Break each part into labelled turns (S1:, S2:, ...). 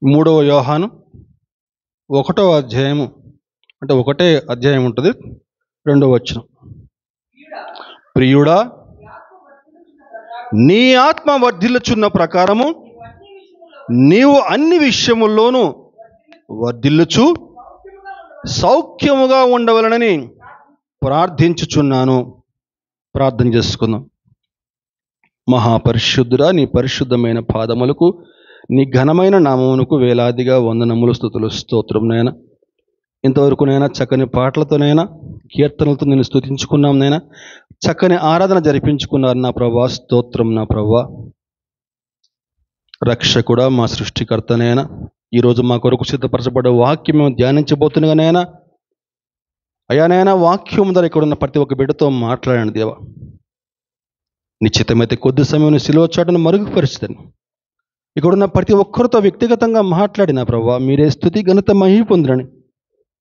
S1: 3వ యోహాను 1వ అధ్యాయము, అంటే ఒకటే అధ్యాయం ఉంటుంది, 2వ వచనం. ప్రియుడా, నీ ఆత్మ వర్ధిల్లుచున్న ప్రకారము నీవు అన్ని విషయముల్లోనూ వర్ధిల్లుచు సౌఖ్యముగా ఉండవలనని ప్రార్థించుచున్నాను. ప్రార్థన చేసుకుందాం. మహాపరిశుద్ధుడా, నీ పరిశుద్ధమైన పాదములకు, నీ ఘనమైన నామమునకు వేలాదిగా వందనములు, స్తుతులు, స్తోత్రం. నైనా ఇంతవరకు నైనా చక్కని పాటలతోనైనా కీర్తనలతో నేను స్తుతించుకున్నాం. నైనా చక్కని ఆరాధన జరిపించుకున్నారు నా ప్రభా. స్తోత్రం నా ప్రభా. రక్షకుడా, మా సృష్టికర్తనైనా ఈరోజు మా కొరకు సిద్ధపరచబడ్డ వాక్యం మేము ధ్యానించబోతున్నానైనా అయానైనా వాక్యం ద్వారా ఇక్కడ ఉన్న ప్రతి ఒక్క బిడ్డతో మాట్లాడండి దేవా. నిశ్చితమైతే కొద్ది సమయం సిలువ చాటును మరుగుపరుచుతాను. ఇక్కడున్న ప్రతి ఒక్కరితో వ్యక్తిగతంగా మాట్లాడిన ప్రభావ మీరే స్తుతి ఘనత మహిమ పొందరని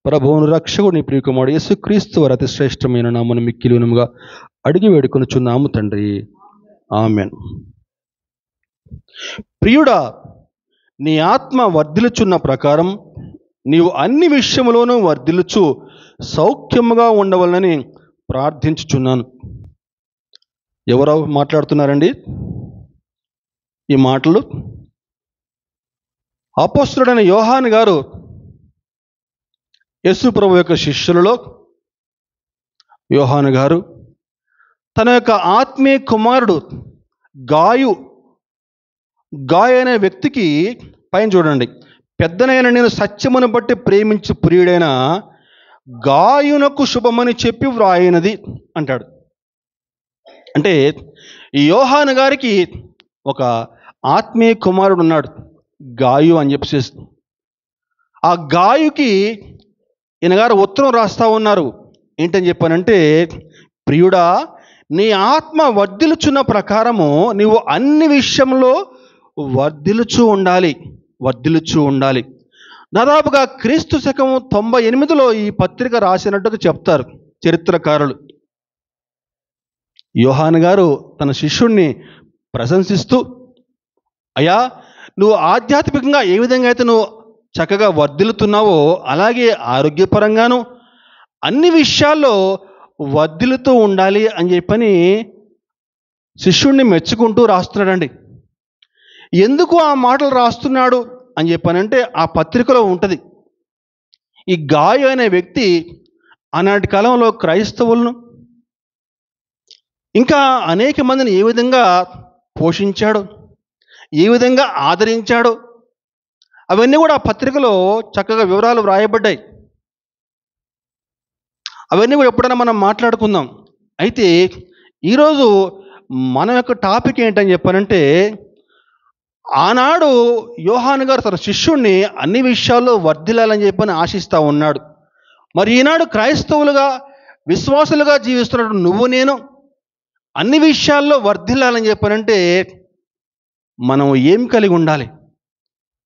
S1: ప్రభువును రక్షకుడు నీ ప్రియకుమారుడు యేసుక్రీస్తు వారి అతి శ్రేష్టమైన నామమున మిక్కిలి వినముగా అడిగి వేడుకొనుచున్నాము తండ్రి. ఆమేన్. ప్రియుడా, నీ ఆత్మ వర్ధిల్లుచున్న ప్రకారం నీవు అన్ని విషయములోనూ వర్ధిల్లుచు సౌఖ్యముగా ఉండవలనని ప్రార్థించుచున్నాను. ఎవరో మాట్లాడుతున్నారండి ఈ మాటలు? అపోస్తలుడైన యోహాను గారు యేసు ప్రభు యొక్క శిష్యులలో యోహాను గారు తన యొక్క ఆత్మీయ కుమారుడు గాయు అనే వ్యక్తికి పైన చూడండి, పెద్దనైన నేను సత్యమును బట్టి ప్రేమించి ప్రియుడైన గాయునకు శుభమని చెప్పి వ్రాయినది అంటాడు. అంటే ఈ యోహాను గారికి ఒక ఆత్మీయ కుమారుడు ఉన్నాడు, గాయు అని చెప్పేసి. ఆ గాయుకి ఈయన గారు ఉత్తరం రాస్తా ఉన్నారు. ఏంటని చెప్పానంటే, ప్రియుడా, నీ ఆత్మ వర్ధిల్లుచున్న ప్రకారము నీవు అన్ని విషయంలో వర్ధిల్లుచూ ఉండాలి. దాదాపుగా క్రీస్తు శకము 98లో ఈ పత్రిక రాసినట్టుగా చెప్తారు చరిత్రకారులు. యోహాను గారు తన శిష్యుణ్ణి ప్రశంసిస్తూ, అయ్యా, నువ్వు ఆధ్యాత్మికంగా ఏ విధంగా అయితే నువ్వు చక్కగా వర్ధిల్లుతున్నావో అలాగే ఆరోగ్యపరంగాను అన్ని విషయాల్లో వర్ధిల్లుతూ ఉండాలి అని చెప్పని శిష్యుణ్ణి మెచ్చుకుంటూ రాస్తున్నాడండి. ఎందుకు ఆ మాటలు రాస్తున్నాడు అని చెప్పానంటే ఆ పత్రికలో ఉంటుంది. ఈ గాయు అనే వ్యక్తి ఆనాటి కాలంలో క్రైస్తవులను ఇంకా అనేక మందిని ఏ విధంగా పోషించాడు, ఏ విధంగా ఆదరించాడు, అవన్నీ కూడా ఆ పత్రికలో చక్కగా వివరాలు వ్రాయబడ్డాయి. అవన్నీ కూడా ఎప్పుడైనా మనం మాట్లాడుకుందాం. అయితే ఈరోజు మన యొక్క టాపిక్ ఏంటని చెప్పానంటే, ఆనాడు యోహాను గారు తన శిష్యుణ్ణి అన్ని విషయాల్లో వర్ధిల్లాలని చెప్పని ఆశిస్తూ ఉన్నాడు. మరి ఈనాడు క్రైస్తవులుగా విశ్వాసులుగా జీవిస్తున్నట్టు నువ్వు నేను అన్ని విషయాల్లో వర్ధిల్లాలని చెప్పానంటే మనం ఏం కలిగి ఉండాలి?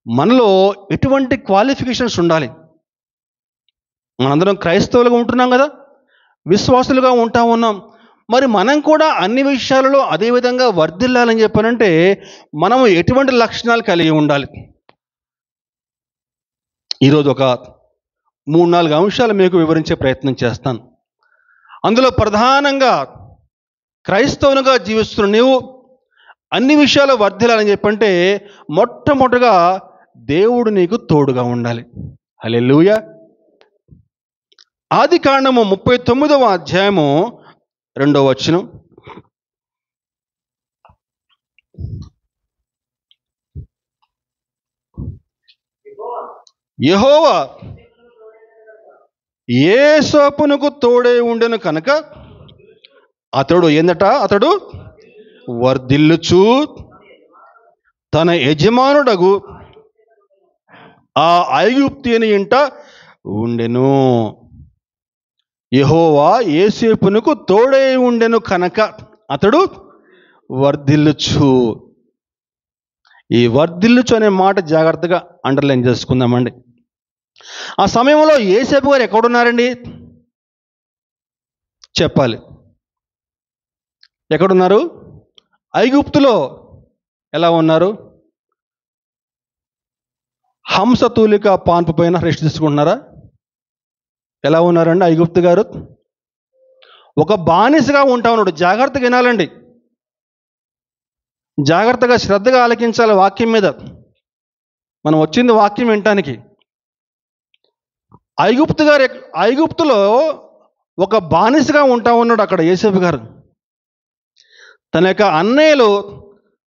S1: మనలో ఎటువంటి క్వాలిఫికేషన్స్ ఉండాలి? మనందరం క్రైస్తవులుగా ఉంటున్నాం కదా, విశ్వాసులుగా ఉంటా ఉన్నాం. మరి మనం కూడా అన్ని విషయాలలో అదేవిధంగా వర్ధిల్లాలని చెప్పానంటే మనం ఎటువంటి లక్షణాలు కలిగి ఉండాలి? ఈరోజు ఒక 3-4 అంశాలు మీకు వివరించే ప్రయత్నం చేస్తాను. అందులో ప్రధానంగా క్రైస్తవునిగా జీవిస్తున్న నీవు అన్ని విషయాలు వర్ధిల్లాలని చెప్పంటే మొట్టమొదటిగా దేవుడు నీకు తోడుగా ఉండాలి. హల్లెలూయా. ఆదికాండము 39వ అధ్యాయము 2వ వచనం. యెహోవా యోసేపునకు తోడై ఉండెను కనుక అతడు వర్ధిల్లుచు తన యజమానుడగు ఆ ఐగుప్తీయుని ఇంట ఉండెను. యెహోవా యోసేపునకు తోడై ఉండెను కనుక అతడు వర్ధిల్లుచు. ఈ వర్ధిల్లుచు అనే మాట జాగ్రత్తగా అండర్లైన్ చేసుకుందామండి. ఆ సమయంలో యోసేపు గారు ఎక్కడున్నారండి? చెప్పాలి. ఎక్కడున్నారు? ఐగుప్తులో. ఎలా ఉన్నారు? హంసతూలిక పాన్పు పైన రెస్ట్ తీసుకుంటున్నారా? ఎలా ఉన్నారండి ఐగుప్తు గారు? ఒక బానిసగా ఉంటా ఉన్నాడు. జాగ్రత్తగా వినాలండి, జాగ్రత్తగా శ్రద్ధగా ఆలకించాలి వాక్యం మీద. మనం వచ్చింది వాక్యం వినటానికి. ఐగుప్తులో ఒక బానిసగా ఉంటా ఉన్నాడు అక్కడ యోసేపు గారు. తన యొక్క అన్నయ్యలు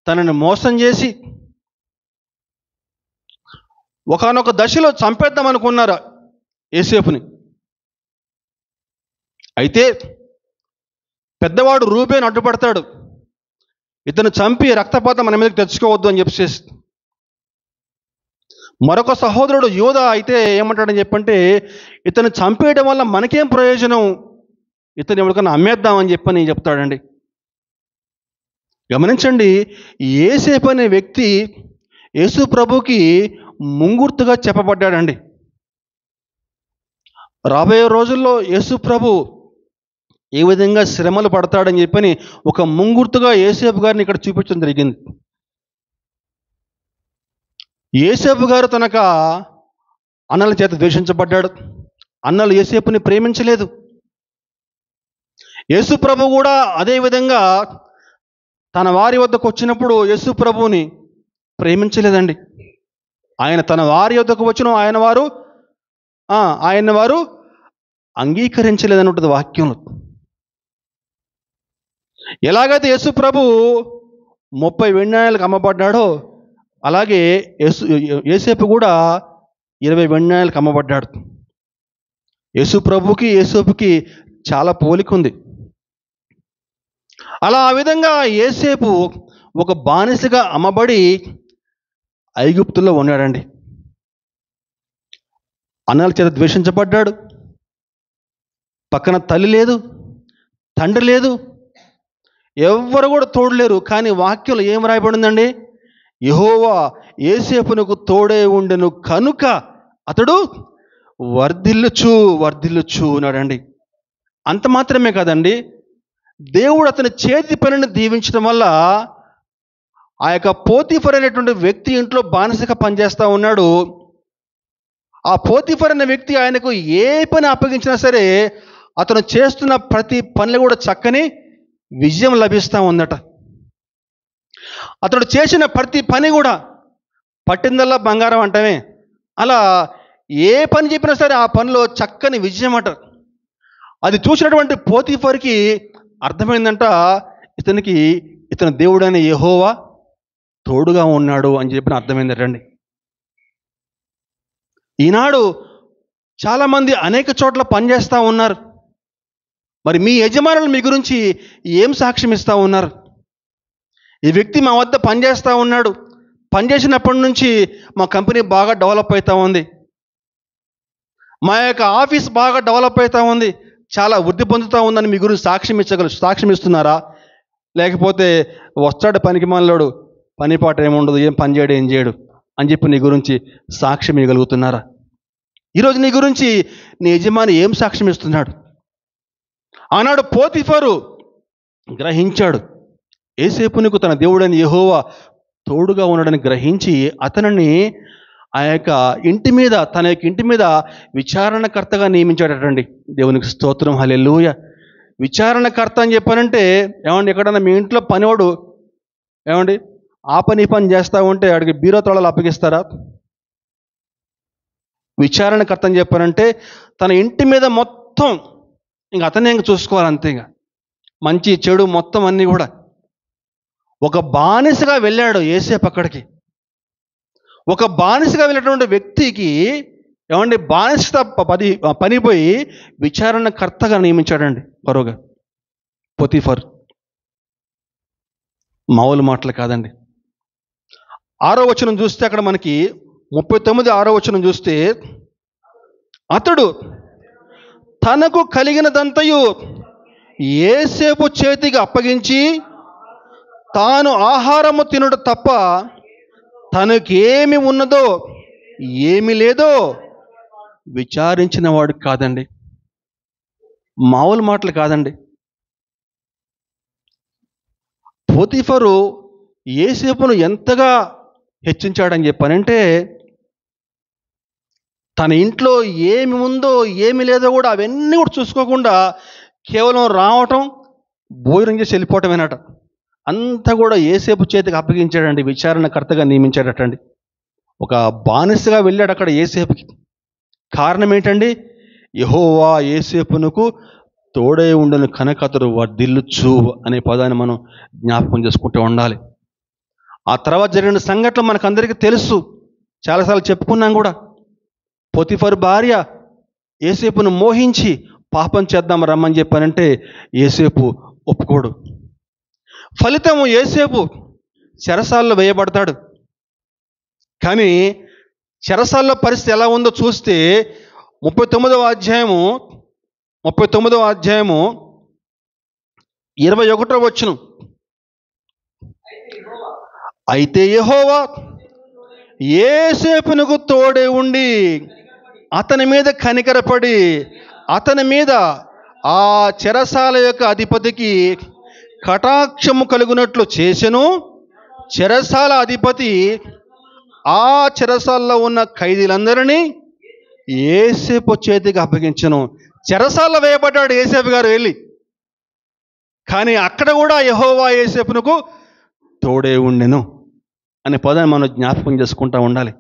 S1: తనని మోసం చేసి ఒకానొక దశలో చంపేద్దాం అనుకున్నారు యోసేపుని. అయితే పెద్దవాడు రూబేను అడ్డుపడతాడు. ఇతను చంపి రక్తపాతం మన మీదకి తెచ్చుకోవద్దు అని చెప్పేసి. మరొక సహోదరుడు యూదా అయితే ఏమంటాడని చెప్పంటే, ఇతను చంపేయడం వల్ల మనకేం ప్రయోజనం, ఇతను ఎవరికన్నా అమ్మేద్దామని చెప్పని చెప్తాడండి. గమనించండి, యోసేపు అనే వ్యక్తి యేసు ప్రభుకి ముంగుర్తుగా చెప్పబడ్డాడండి. రాబోయే రోజుల్లో యేసు ప్రభు ఏ విధంగా శ్రమలు పడతాడని చెప్పని ఒక ముంగుర్తుగా యోసేపు గారిని ఇక్కడ చూపించడం జరిగింది. యోసేపు గారు తనక అన్నల చేత ద్వేషించబడ్డాడు. అన్నలు యోసేపుని ప్రేమించలేదు. యేసు ప్రభు కూడా అదే విధంగా తన వారి వద్దకు వచ్చినప్పుడు యేసు ప్రభువుని ప్రేమించలేదండి. ఆయన తన వారి వద్దకు వచ్చిన ఆయన వారు అంగీకరించలేదని ఉంటుంది వాక్యంలో. ఎలాగైతే యేసు ప్రభు 30 వెండి నాణేలకు అమ్మబడ్డాడో అలాగే యోసేపు కూడా 20 వెండి నాణేలకు అమ్మబడ్డాడు. యేసు ప్రభుకి యోసేపుకి చాలా పోలిక ఉంది. అలా ఆ విధంగా యోసేపు ఒక బానిసగా అమ్మబడి ఐగుప్తులో ఉన్నాడండి. అన్నల చేత ద్వేషించబడ్డాడు. పక్కన తల్లి లేదు, తండ్రి లేదు, ఎవ్వరు కూడా తోడులేరు. కానీ వాక్యంలో ఏం రాయబడిందండి? యెహోవా యోసేపునకు తోడే ఉండెను కనుక అతడు వర్ధిల్లుచు ఉన్నాడండి. అంత మాత్రమే కాదండి, దేవుడు అతని చేతి పనిని దీవించడం వల్ల ఆ యొక్క పోతీఫర్ అనేటువంటి వ్యక్తి ఇంట్లో బానిసగా పనిచేస్తూ ఉన్నాడు. ఆ పోతీఫర్ అనే వ్యక్తి ఆయనకు ఏ పని అప్పగించినా సరే అతను చేస్తున్న ప్రతి పనిలో కూడా చక్కని విజయం లభిస్తూ ఉందట. అతడు చేసిన ప్రతి పని కూడా పట్టిందల్లా బంగారం అంటమే, అలా ఏ పని చెప్పినా సరే ఆ పనిలో చక్కని విజయం అట. అది చూసినటువంటి పోతీఫర్కి అర్థమైందంట, ఇతను దేవుడైన యెహోవా తోడుగా ఉన్నాడు అని చెప్పిన అర్థమైందటండి. ఈనాడు చాలామంది అనేక చోట్ల పనిచేస్తూ ఉన్నారు. మరి మీ యజమానులు మీ గురించి ఏం సాక్ష్యం ఇస్తూ ఉన్నారు? ఈ వ్యక్తి మా వద్ద పనిచేస్తూ ఉన్నాడు, పనిచేసినప్పటి నుంచి మా కంపెనీ బాగా డెవలప్ అవుతూ ఉంది, మా యొక్క ఆఫీస్ బాగా డెవలప్ అవుతూ ఉంది, చాలా వృద్ధి పొందుతూ ఉందని మీ గురించి సాక్ష్యం ఇస్తున్నారా? లేకపోతే వస్తాడు పనికి మనలోడు, పని పాట ఏముండదు, ఏం పని చేయడు, ఏం చేయడు అని చెప్పి నీ గురించి సాక్ష్యం ఇవ్వగలుగుతున్నారా? ఈరోజు నీ గురించి నీ యజమాని ఏం సాక్ష్యం ఇస్తున్నాడు? ఆనాడు పోతీఫరు గ్రహించాడు, యోసేపునకు తన దేవుడైన యెహోవా తోడుగా ఉన్నాడని గ్రహించి అతనిని ఆ యొక్క తన యొక్క ఇంటి మీద విచారణకర్తగా నియమించాడటండి. దేవునికి స్తోత్రం, హల్లెలూయా. విచారణకర్త అని చెప్పానంటే ఏమండి, ఎక్కడన్నా మీ ఇంట్లో పనివాడు ఏమండి ఆ పని చేస్తూ ఉంటే అడిగి బీరో తాళాలు అప్పగిస్తారా? విచారణకర్త అని చెప్పానంటే తన ఇంటి మీద మొత్తం అతనే చూసుకోవాలి, అంతే. మంచి చెడు మొత్తం అన్నీ కూడా. ఒక బానిసగా వెళ్ళాడు యోసేపు అక్కడికి. ఒక బానిసగా వెళ్ళినటువంటి వ్యక్తికి ఏమండి బానిస పనిపోయి విచారణకర్తగా నియమించాడండి పరోగా పోతీఫర్. మామూలు మాటలు కాదండి. 6వ వచనం చూస్తే అక్కడ మనకి 39 6వ వచనం చూస్తే, అతడు తనకు కలిగినదంతయు యోసేపు చేతికి అప్పగించి తాను ఆహారము తినుడు తప్ప తనకేమి ఉన్నదో ఏమి లేదో విచారించిన వాడు కాదండి. మామూలు మాటలు కాదండి. పోతీఫరు యోసేపును ఎంతగా హెచ్చించాడని చెప్పానంటే తన ఇంట్లో ఏమి ఉందో ఏమి లేదో కూడా అవన్నీ కూడా చూసుకోకుండా కేవలం రావటం, భోజనం చేసి వెళ్ళిపోవటమేనట. అంతా కూడా యోసేపు చేతికి అప్పగించాడండి, విచారణకర్తగా నియమించాడటండి. ఒక బానిసగా వెళ్ళాడు అక్కడ యోసేపుకి. కారణం ఏంటండి? యెహోవా యోసేపునకు తోడై ఉండను కనుక అతడు వర్ధిల్లుచు అనే పదాన్ని మనం జ్ఞాపకం చేసుకుంటూ ఉండాలి. ఆ తర్వాత జరిగిన సంఘటనలు మనకందరికీ తెలుసు, చాలాసార్లు చెప్పుకున్నాం కూడా. పోతిఫరు భార్య యోసేపును మోహించి పాపం చేద్దాం రమ్మని చెప్పానంటే యోసేపు ఒప్పుకోడు. ఫలితము యోసేపు చెరసాల్లో వేయబడతాడు. కానీ చెరసాల్లో పరిస్థితి ఎలా ఉందో చూస్తే 39వ అధ్యాయము 21వ వచనం. అయితే యెహోవా యోసేపునకు తోడే ఉండి అతని మీద కనికరపడి అతని మీద ఆ చెరసాల యొక్క అధిపతికి కటాక్షము కలుగునట్లు చేసెను. చెరసాల అధిపతి ఆ చెరసాల్లో ఉన్న ఖైదీలందరినీ యోసేపు చేతికి అప్పగించెను. చెరసాల్లో వేయబడ్డాడు యోసేపు గారు వెళ్ళి, కానీ అక్కడ కూడా యెహోవా యోసేపునకు తోడే ఉండెను అనే పదాన్ని మనం జ్ఞాపకం చేసుకుంటూ ఉండాలి.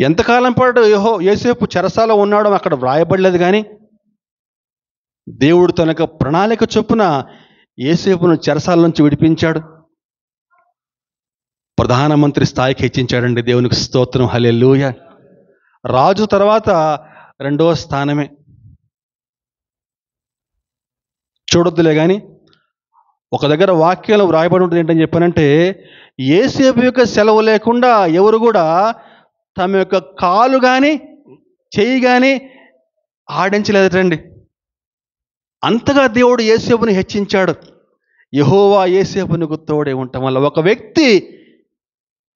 S1: ఎంతకాలం పాటు యోసేపు చెరసాల ఉన్నాడో అక్కడ వ్రాయబడలేదు, కానీ దేవుడు తన యొక్క ప్రణాళిక చొప్పున యోసేపును చెరసాల నుంచి విడిపించాడు. ప్రధానమంత్రి స్థాయికి హెచ్చించాడండి. దేవునికి స్తోత్రం, హల్లెలూయా. రాజు తర్వాత 2వ స్థానమే. చూడొద్దులే కానీ ఒక దగ్గర వాక్యాలు వ్రాయబడి ఉంటుంది. ఏంటని చెప్పానంటే, యోసేపు యొక్క సెలవు లేకుండా ఎవరు కూడా తమ యొక్క కాలు కానీ చెయ్యి కానీ ఆడించలేదటండి. అంతగా దేవుడు యోసేపుని హెచ్చించాడు. యెహోవా యోసేపునకు తోడే ఉండటం వల్ల ఒక వ్యక్తి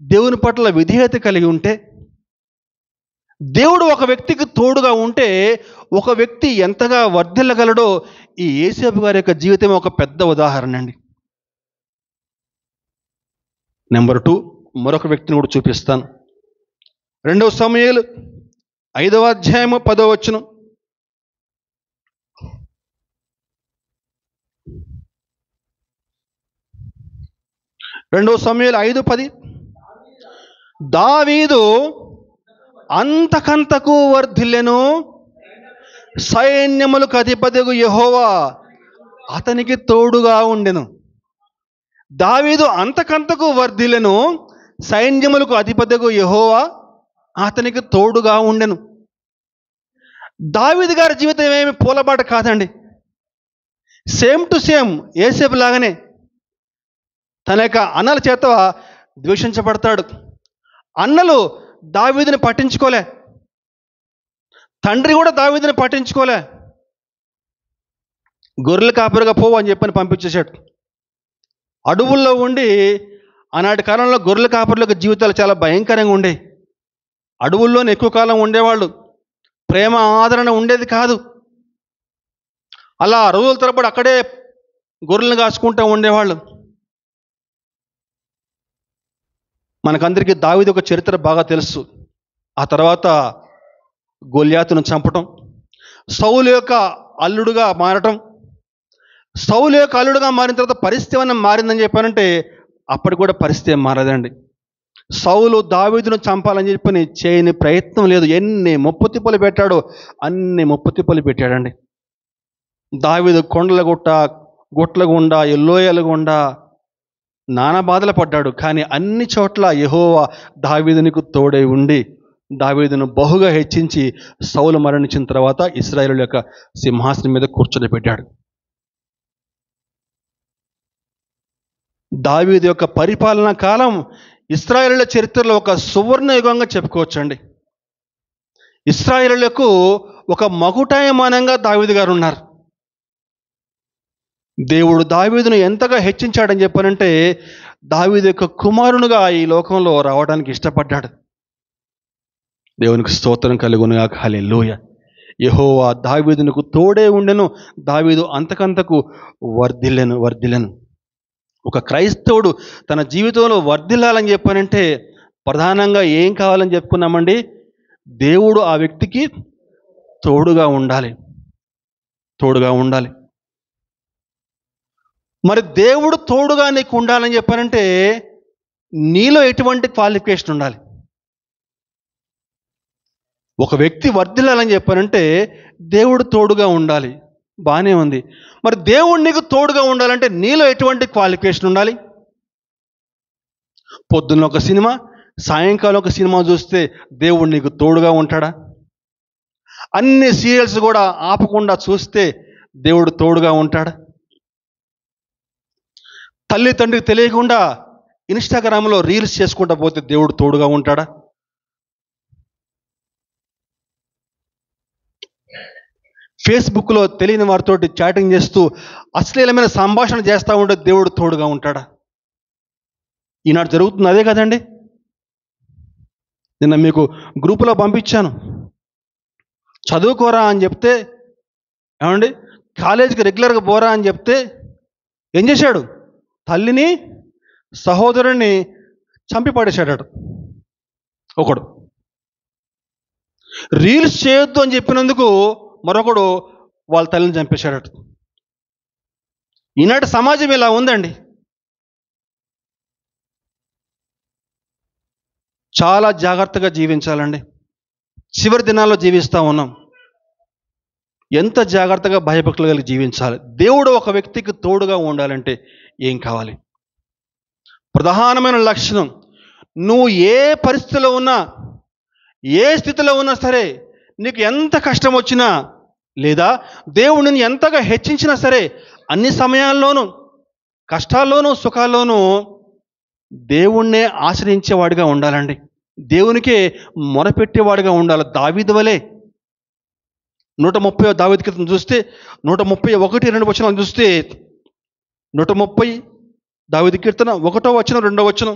S1: దేవుని పట్ల విధేయత కలిగి ఉంటే, దేవుడు ఒక వ్యక్తికి తోడుగా ఉంటే ఒక వ్యక్తి ఎంతగా వర్ధిల్లగలడో ఈ యోసేపు గారి యొక్క జీవితం ఒక పెద్ద ఉదాహరణ అండి. నెంబర్ 2 మరొక వ్యక్తిని కూడా చూపిస్తాను. 2వ సమూయేలు 5వ అధ్యాయము 10వ వచనం. 2వ సమూయేలు 5:10. దావీదు అంతకంతకు వర్ధిల్లెను, సైన్యములకు అధిపతియగు యెహోవా అతనికి తోడుగా ఉండెను. దావీదు అంతకంతకు వర్ధిల్లెను, సైన్యములకు అధిపతియగు యెహోవా అతనికి తోడుగా ఉండెను. దావీదు గారి జీవితం ఏమి పూలబాట కాదండి. సేమ్ టు సేమ్ యోసేపు లాగానే తన యొక్క అన్నల చేత ద్వేషించబడతాడు. అన్నలు దావీదుని పట్టించుకోలే, తండ్రి కూడా దావీదుని పట్టించుకోలే. గొర్రెల కాపరిగా పోవు అని చెప్పని పంపించేశాడు. అడవుల్లో ఉండి, ఆనాటి కాలంలో గొర్రెల కాపరులకు జీవితాలు చాలా భయంకరంగా ఉండేవి. అడవుల్లోనే ఎక్కువ కాలం ఉండేవాళ్ళు, ప్రేమ ఆదరణ ఉండేది కాదు. అలా రోజుల తరబడి అక్కడే గొర్రెలను కాచుకుంటూ ఉండేవాళ్ళు. మనకందరికీ దావీదు ఒక చరిత్ర బాగా తెలుసు. ఆ తర్వాత గొల్యాతును చంపటం, సౌలు యొక్క అల్లుడుగా మారటం. సౌలు యొక్క అల్లుడుగా మారిన తర్వాత పరిస్థితి ఏమన్నా మారిందని చెప్పానంటే అప్పటికి కూడా పరిస్థితి ఏం మారదండి. సౌలు దావీదును చంపాలని చెప్పని చేయని ప్రయత్నం లేదు. ఎన్ని ముప్పుతిప్పలు పెట్టాడో అన్ని ముప్పుతిప్పలు పెట్టాడండి. దావీదు కొండల గుట్ట, గుట్ల గుండా, ఎల్లోయల గుండా నానా బాధలు పడ్డాడు. కానీ అన్ని చోట్ల యెహోవా దావీదునికి తోడై ఉండి దావీదును బహుగా హెచ్చించి సౌలు మరణించిన తర్వాత ఇశ్రాయేలు యొక్క సింహాసనం మీద కూర్చొని పెట్టాడు. దావీదు యొక్క పరిపాలనా కాలం ఇశ్రాయేలుల చరిత్రలో ఒక సువర్ణ యుగంగా చెప్పుకోవచ్చండి. ఇశ్రాయేలులకు ఒక మకుటాయమానంగా దావీదు గారు ఉన్నారు. దేవుడు దావీదును ఎంతగా హెచ్చించాడని చెప్పానంటే దావీదు యొక్క కుమారునిగా ఈ లోకంలో రావడానికి ఇష్టపడ్డాడు. దేవునికి స్తోత్రం కలుగునుగాక, హల్లెలూయా. యెహోవా దావీదునకు తోడే ఉండెను, దావీదు అంతకంతకు వర్ధిల్లెను. ఒక క్రైస్తవుడు తన జీవితంలో వర్ధిల్లాలని చెప్పానంటే ప్రధానంగా ఏం కావాలని చెప్పుకున్నామండి? దేవుడు ఆ వ్యక్తికి తోడుగా ఉండాలి. తోడుగా ఉండాలి. మరి దేవుడు తోడుగా నీకు ఉండాలని చెప్పానంటే నీలో ఎటువంటి క్వాలిఫికేషన్ ఉండాలి? ఒక వ్యక్తి వర్ధిల్లాలని చెప్పానంటే దేవుడు తోడుగా ఉండాలి. బాగానే ఉంది. మరి దేవుడు నీకు తోడుగా ఉండాలంటే నీలో ఎటువంటి క్వాలిఫికేషన్ ఉండాలి? పొద్దున్న ఒక సినిమా, సాయంకాలం ఒక సినిమా చూస్తే దేవుడు నీకు తోడుగా ఉంటాడా? అన్ని సీరియల్స్ కూడా ఆపకుండా చూస్తే దేవుడు తోడుగా ఉంటాడా? తల్లి తండ్రికి తెలియకుండా ఇన్స్టాగ్రామ్లో రీల్స్ చేసుకుంటూ పోతే దేవుడు తోడుగా ఉంటాడా? ఫేస్బుక్లో తెలియని వారితోటి చాటింగ్ చేస్తూ అశ్లీలమైన సంభాషణ చేస్తూ ఉంటే దేవుడు తోడుగా ఉంటాడా? ఈనాడు జరుగుతుంది అదే కదండి. నిన్న మీకు గ్రూపులో పంపించాను. చదువుకోరా అని చెప్తే, ఏమండి కాలేజీకి రెగ్యులర్గా పోరా అని చెప్తే ఏం చేశాడు? తల్లిని సహోదరుని చంపి పడేశాడు ఒకడు. రీల్స్ చేయొద్దు అని చెప్పినందుకు మరొకడు వాళ్ళ తల్లిని చంపేశాడట. ఈనాటి సమాజం ఇలా ఉందండి. చాలా జాగ్రత్తగా జీవించాలండి. చివరి దినాల్లో జీవిస్తూ ఉన్నాం. ఎంత జాగ్రత్తగా భయభక్తులు కలిగి జీవించాలి. దేవుడు ఒక వ్యక్తికి తోడుగా ఉండాలంటే ఏం కావాలి? ప్రధానమైన లక్షణం, నువ్వు ఏ పరిస్థితిలో ఉన్నా, ఏ స్థితిలో ఉన్నా సరే, నీకు ఎంత కష్టం వచ్చినా లేదా దేవుడు నిన్ను ఎంతగా హెచ్చించినా సరే, అన్ని సమయాల్లోనూ, కష్టాల్లోనూ సుఖాల్లోనూ దేవుణ్ణే ఆశ్రయించేవాడిగా ఉండాలండి. దేవునికే మొరపెట్టేవాడిగా ఉండాలి. దావీదు వలె 130 దావీదు కీర్తన చూస్తే 131-2 వచనాలు చూస్తే 130 దావీదు కీర్తన 1వ వచనం 2వ వచనం,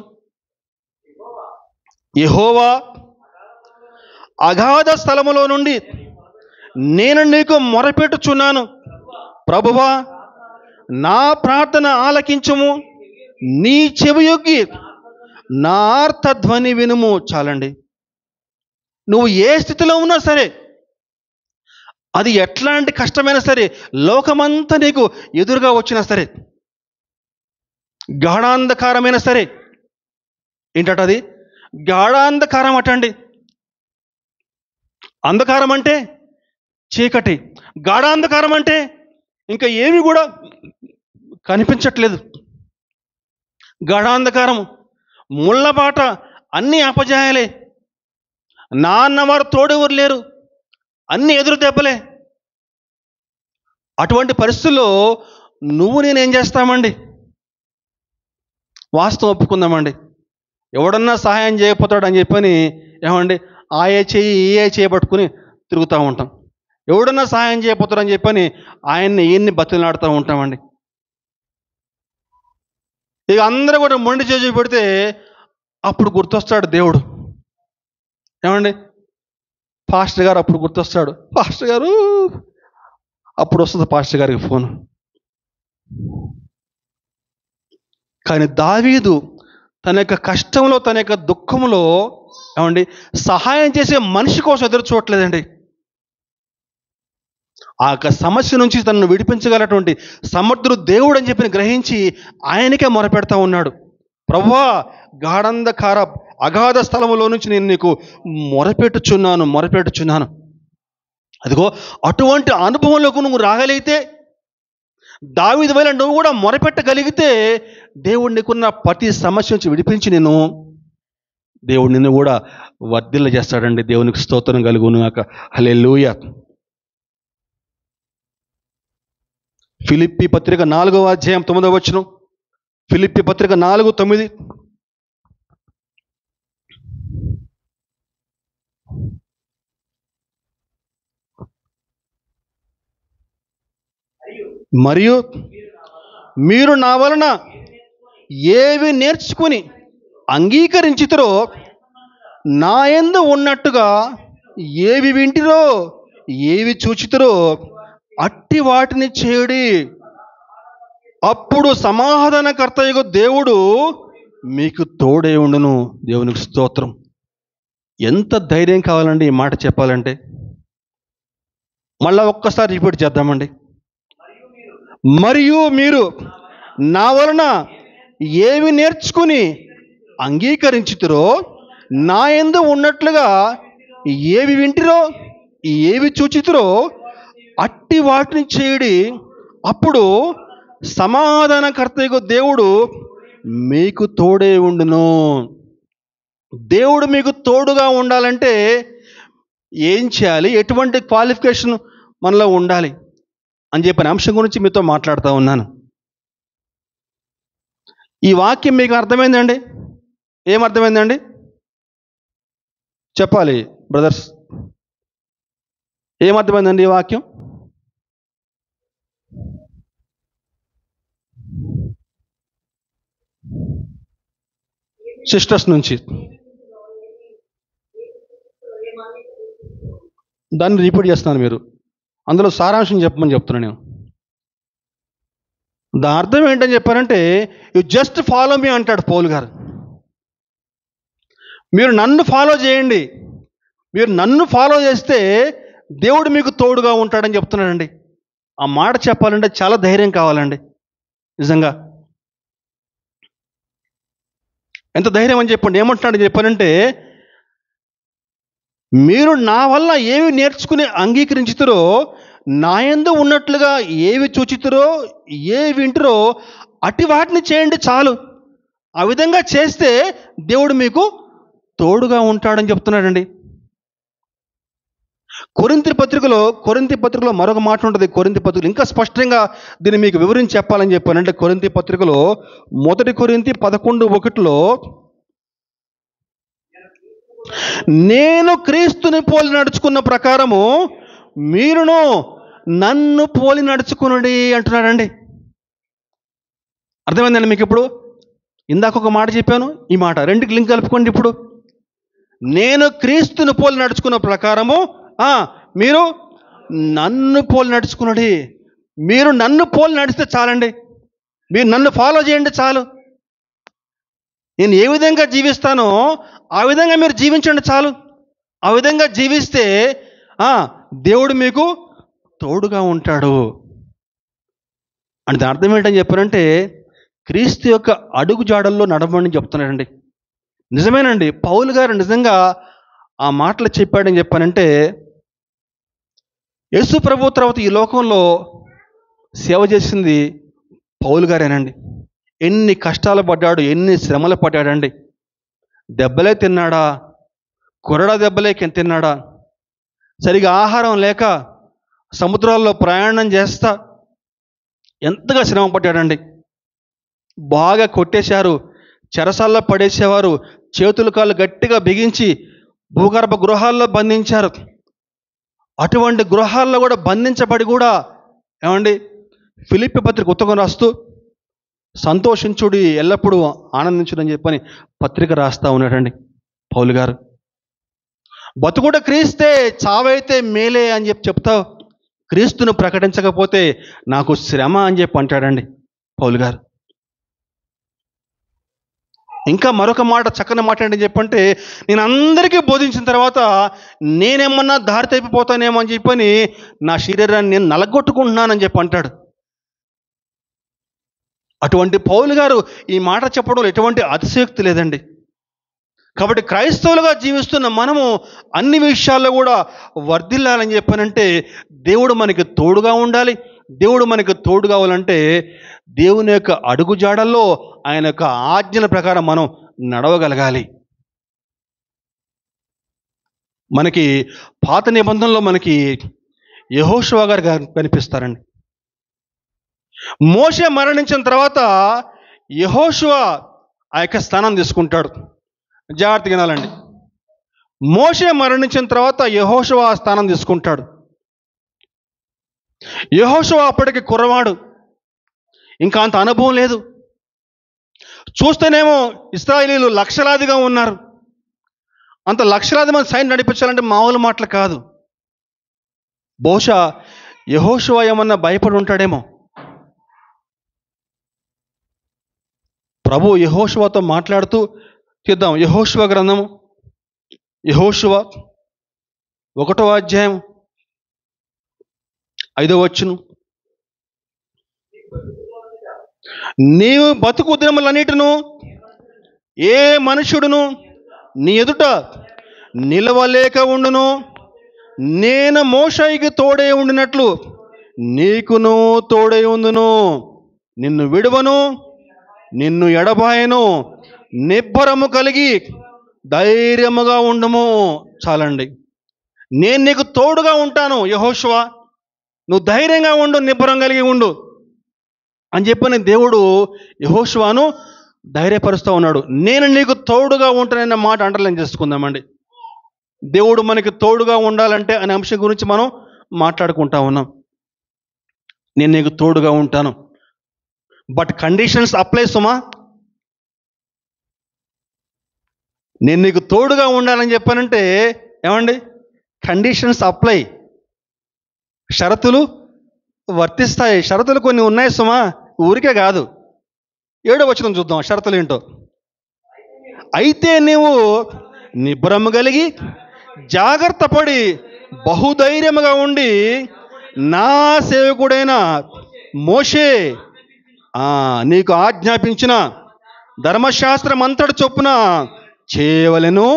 S1: యెహోవా అగాధ స్థలములో నుండి నేను నీకు మొరపెట్టుచున్నాను, ప్రభువా నా ప్రార్థన ఆలకించుము, నీ చెవియొగ్గి నా ఆర్తధ్వని వినుము. చాలండి. నువ్వు ఏ స్థితిలో ఉన్నా సరే, అది ఎట్లాంటి కష్టమైనా సరే, లోకమంతా నీకు ఎదురుగా వచ్చినా సరే, గాఢాంధకారమైనా సరే, ఏంటట అది? గాఢాంధకారం అటండి. అంధకారం అంటే చీకటి, గాఢాంధకారం అంటే ఇంకా ఏమి కూడా కనిపించట్లేదు. గాఢాంధకారం, ముళ్ళబాట, అన్ని అపజయాలే, నాన్నవారు తోడెవరు లేరు, అన్ని ఎదురు దెబ్బలే. అటువంటి పరిస్థితుల్లో నువ్వు నేనేం చేస్తామండి? వాస్తవం ఒప్పుకుందామండి. ఎవడన్నా సహాయం చేయకపోతాడని చెప్పని ఏమండి ఆయే చేయి ఏ చేయబట్టుకుని తిరుగుతూ ఉంటాం. ఎవడన్నా సహాయం చేయకపోతాడని చెప్పని ఆయన్ని ఈయన్ని బతిలాడుతూ ఉంటామండి. ఇక అందరూ కూడా మొండి చేసి పెడితే అప్పుడు గుర్తొస్తాడు దేవుడు. ఏమండి పాస్టర్ గారు అప్పుడు గుర్తొస్తాడు. పాస్టర్ గారు అప్పుడు వస్తుంది పాస్టర్ గారికి ఫోన్. కానీ దావీదు తన యొక్క కష్టంలో, తన యొక్క దుఃఖంలో ఏమండి సహాయం చేసే మనిషి కోసం ఎదురు చూడట్లేదండి. ఆ యొక్క సమస్య నుంచి తనను విడిపించగలటువంటి సమర్థుడు దేవుడు అని చెప్పి గ్రహించి ఆయనకే మొరపెడతా ఉన్నాడు. ప్రభువా గాఢంధకార అగాధ స్థలములో నుంచి నేను నీకు మొరపెట్టుచున్నాను. అదిగో అటువంటి అనుభవంలోకి నువ్వు రాగలిగితే, దావీదు వలె నువ్వు కూడా మొరపెట్టగలిగితే, దేవుడు నీకున్న ప్రతి సమస్య నుంచి విడిపించి దేవుడు నిన్ను కూడా వర్ధిల్ల చేస్తాడండి. దేవునికి స్తోత్రం కలుగును గాక. హల్లెలూయా. ఫిలిప్పీ పత్రిక 4వ అధ్యాయం 9వ వచనం. ఫిలిప్పీ పత్రిక 4:9. మరియు మీరు నా వలన ఏవి నేర్చుకుని అంగీకరించితిరో, నా యందు ఉన్నట్టుగా ఏవి వింటిరో, ఏవి చూచితిరో అట్టి వాటిని చేయుడి. అప్పుడు సమాధానకర్తయగు దేవుడు మీకు తోడే ఉండును. దేవునికి స్తోత్రం. ఎంత ధైర్యం కావాలండి ఈ మాట చెప్పాలంటే. మళ్ళా ఒక్కసారి రిపీట్ చేద్దామండి. మరియు మీరు నా వలన ఏవి నేర్చుకుని అంగీకరించుతురో, నా యందు ఉన్నట్లుగా ఏవి వింటిరో, ఏవి చూచితురో అట్టి వాటిని చేయుడి. అప్పుడు సమాధానకర్తయగు దేవుడు మీకు తోడే ఉండును. దేవుడు మీకు తోడుగా ఉండాలంటే ఏం చేయాలి, ఎటువంటి క్వాలిఫికేషన్ మనలో ఉండాలి అని చెప్పిన అంశం గురించి మీతో మాట్లాడుతూ ఉన్నాను. ఈ వాక్యం మీకు అర్థమైందండి? ఏమర్థమైందండి చెప్పాలి బ్రదర్స్. ఏమర్థమైందండి ఈ వాక్యం? సిస్టర్స్ నుంచి దాన్ని రిపీట్ చేస్తున్నాను. మీరు అందులో సారాంశం చెప్పమని చెప్తున్నాను నేను. దాని అర్థం ఏంటని చెప్పారంటే, యు జస్ట్ ఫాలో మీ అంటాడు పౌలు గారు. మీరు నన్ను ఫాలో చేయండి. మీరు నన్ను ఫాలో చేస్తే దేవుడు మీకు తోడుగా ఉంటాడని చెప్తున్నాడండి. ఆ మాట చెప్పాలంటే చాలా ధైర్యం కావాలండి నిజంగా. ఎంత ధైర్యం అని చెప్పండి. ఏమంటున్నాడు చెప్పానంటే, మీరు నా వల్ల ఏవి నేర్చుకుని అంగీకరించుతారో, నా యందు ఉన్నట్లుగా ఏవి చూచితురో, ఏవి వింటురో అట్టి వాటిని చేయండి చాలు. ఆ విధంగా చేస్తే దేవుడు మీకు తోడుగా ఉంటాడని చెప్తున్నాడండి. కొరింథీ పత్రికలో మరొక మాట ఉంటుంది. కొరింథీ పత్రికలో ఇంకా స్పష్టంగా దీన్ని మీకు వివరించి చెప్పాలని చెప్పానంటే, కొరింథీ పత్రికలో 1 కొరింథీ 11:1 నేను క్రీస్తుని పోలి నడుచుకున్న ప్రకారము మీరును నన్ను పోలి నడుచుకునుడి అంటున్నాడండి. అర్థమైందండి మీకు? ఇప్పుడు ఇందాక ఒక మాట చెప్పాను, ఈ మాట రెండుకి లింక్ కలుపుకోండి. ఇప్పుడు నేను క్రీస్తుని పోలి నడుచుకున్న ప్రకారము మీరు నన్ను పోలి నడుచుకునుడి. మీరు నన్ను పోలి నడిస్తే చాలండి. మీరు నన్ను ఫాలో చేయండి చాలు. నేను ఏ విధంగా జీవిస్తానో ఆ విధంగా మీరు జీవించండి చాలు. ఆ విధంగా జీవిస్తే దేవుడు మీకు తోడుగా ఉంటాడు. అంటే అర్థం ఏంటని చెప్పారంటే, క్రీస్తు యొక్క అడుగు జాడల్లో నడవమని చెప్తున్నాడండి. నిజమేనండి, పౌలు గారు నిజంగా ఆ మాటలు చెప్పాడని చెప్పానంటే, యేసు ప్రభు తర్వాత ఈ లోకంలో సేవ చేసింది పౌలు గారేనండి. ఎన్ని కష్టాలు పడ్డాడు, ఎన్ని శ్రమలు పడ్డాడండి. దెబ్బలే తిన్నాడా, కొరడా దెబ్బలే తిన్నాడా, సరిగా ఆహారం లేక సముద్రాల్లో ప్రయాణం చేస్తా ఎంతగా శ్రమ పడ్డాడండి. బాగా కొట్టేశారు, చెరసాల్లో పడేసేవారు, చేతులు కాళ్ళు గట్టిగా బిగించి భూగర్భ గృహాల్లో బంధించారు. అటువంటి గృహాల్లో కూడా బంధించబడి కూడా ఏమండి ఫిలిప్పీ పత్రిక ఉత్తరం రాస్తూ సంతోషించుడి, ఎల్లప్పుడూ ఆనందించుడని చెప్పని పత్రిక రాస్తూ ఉన్నాడండి పౌలు గారు. బతుకుడ క్రీస్తే, చావైతే మేలే అని చెప్తావు. క్రీస్తును ప్రకటించకపోతే నాకు శ్రమ అని చెప్పి అంటాడండి పౌలు గారు. ఇంకా మరొక మాట, చక్కని మాట ఏంటని చెప్పంటే, నేను అందరికీ బోధించిన తర్వాత నేనేమన్నా దారి తప్పిపోతానేమో అని చెప్పని నా శరీరాన్ని నేను నలగొట్టుకుంటున్నానని చెప్పి అంటాడు. అటువంటి పౌలు గారు ఈ మాట చెప్పడంలో ఎటువంటి అతిశయోక్తి లేదండి. కాబట్టి క్రైస్తవులుగా జీవిస్తున్న మనము అన్ని విషయాల్లో కూడా వర్ధిల్లాలని చెప్పానంటే దేవుడు మనకి తోడుగా ఉండాలి. దేవుడు మనకి తోడు కావాలంటే దేవుని యొక్క అడుగు జాడల్లో ఆయన యొక్క ఆజ్ఞల ప్రకారం మనం నడవగలగాలి. మనకి పాత నిబంధనలో మనకి యెహోషువ గారు కనిపిస్తారండి. మోషే మరణించిన తర్వాత యెహోషువ ఆ యొక్క స్థానం తీసుకుంటాడు. జాగ్రత్తగా వినాలండి. మోషే మరణించిన తర్వాత యెహోషువ ఆ స్థానం తీసుకుంటాడు. యెహోషువ అప్పటికి కుర్రవాడు, ఇంకా అంత అనుభవం లేదు. చూస్తేనేమో ఇశ్రాయేలీయులు లక్షలాదిగా ఉన్నారు. అంత లక్షలాది మంది సైన్యం నడిపించాలంటే మామూలు మాటలు కాదు. బహుశా యెహోషువ ఏమన్నా భయపడి ఉంటాడేమో. ప్రభు యెహోషువతో మాట్లాడుతూ చూద్దాం. యెహోషువ గ్రంథము, యెహోషువ 1వ అధ్యాయం 5వ వచనం. నీవు బతుకు దినములన్నిటిను ఏ మనుషుడును నీ ఎదుట నిలవలేక ఉండును. నేను మోషేకి తోడే ఉండినట్లు నీకును తోడే ఉందును. నిన్ను విడువను, నిన్ను ఎడబాయను. నిబ్బరము కలిగి ధైర్యముగా ఉండుము. చాలండి. నేను నీకు తోడుగా ఉంటాను యెహోషువ, నువ్వు ధైర్యంగా ఉండు, నిబ్బరం కలిగి ఉండు అని చెప్పని దేవుడు యెహోషువను ధైర్యపరుస్తూ ఉన్నాడు. నేను నీకు తోడుగా ఉంటానన్న మాట అండర్లైన్ చేసుకుందామండి. దేవుడు మనకి తోడుగా ఉండాలంటే అనే అంశం గురించి మనం మాట్లాడుకుంటా ఉన్నాం. నేను నీకు తోడుగా ఉంటాను, బట్ కండిషన్స్ అప్లై సుమా. నేను నీకు తోడుగా ఉండాలని చెప్పానంటే ఏమండి, కండిషన్స్ అప్లై, షరతులు వర్తిస్తాయి. షరతులు కొన్ని ఉన్నాయి సుమా, ఊరికే కాదు. 7వ వచనం చూద్దాం షరతులు ఏంటో. అయితే నీవు నిబ్బరము కలిగి జాగ్రత్త పడి బహుధైర్యముగా ఉండి నా సేవకుడైన మోషే నీకు ఆజ్ఞాపించిన ధర్మశాస్త్రం అంతటి చొప్పున చేయవలెను.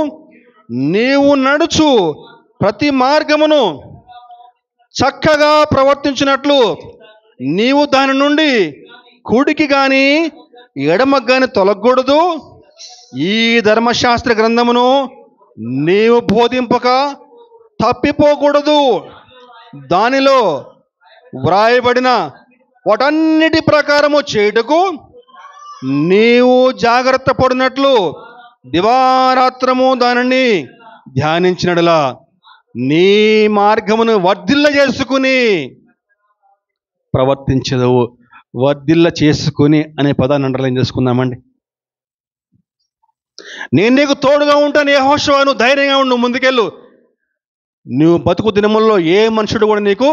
S1: నీవు నడుచు ప్రతి మార్గమును చక్కగా ప్రవర్తించినట్లు నీవు దాని నుండి కుడికి కానీ ఎడమకు కానీ తొలగకూడదు. ఈ ధర్మశాస్త్ర గ్రంథమును నీవు బోధింపక తప్పిపోకూడదు. దానిలో వ్రాయబడిన వాటన్నిటి ప్రకారము చేయుటకు నీవు జాగ్రత్త పడినట్లు దివారాత్రము దానిని ధ్యానించినట్లా నీ మార్గమును వర్ధిల్ల చేసుకుని ప్రవర్తించదవు. వర్ధిల్ల చేసుకుని అనే పదాన్ని అండర్లైన్ చేసుకుందామండి. నేను నీకు తోడుగా ఉంటాను యెహోషువ, నువ్వు ధైర్యంగా ఉండు, ముందుకెళ్ళు. నువ్వు బతుకు దినముల్లో ఏ మనుషుడు కూడా నీకు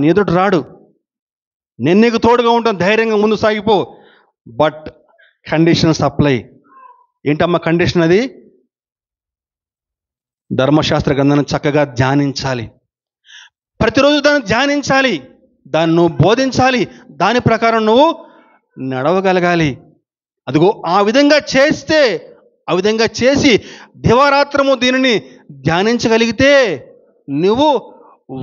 S1: నీ ఎదుట రాడు. నేను నీకు తోడుగా ఉంటాను, ధైర్యంగా ముందు సాగిపో. But conditions apply. ఏంటమ్మా కండిషన్? అది ధర్మశాస్త్ర గ్రంథాన్ని చక్కగా ధ్యానించాలి, ప్రతిరోజు దాన్ని ధ్యానించాలి, దాన్ని నువ్వు బోధించాలి, దాని ప్రకారం నువ్వు నడవగలగాలి. అదిగో ఆ విధంగా చేస్తే, ఆ విధంగా చేసి దివారాత్రము దీనిని ధ్యానించగలిగితే నువ్వు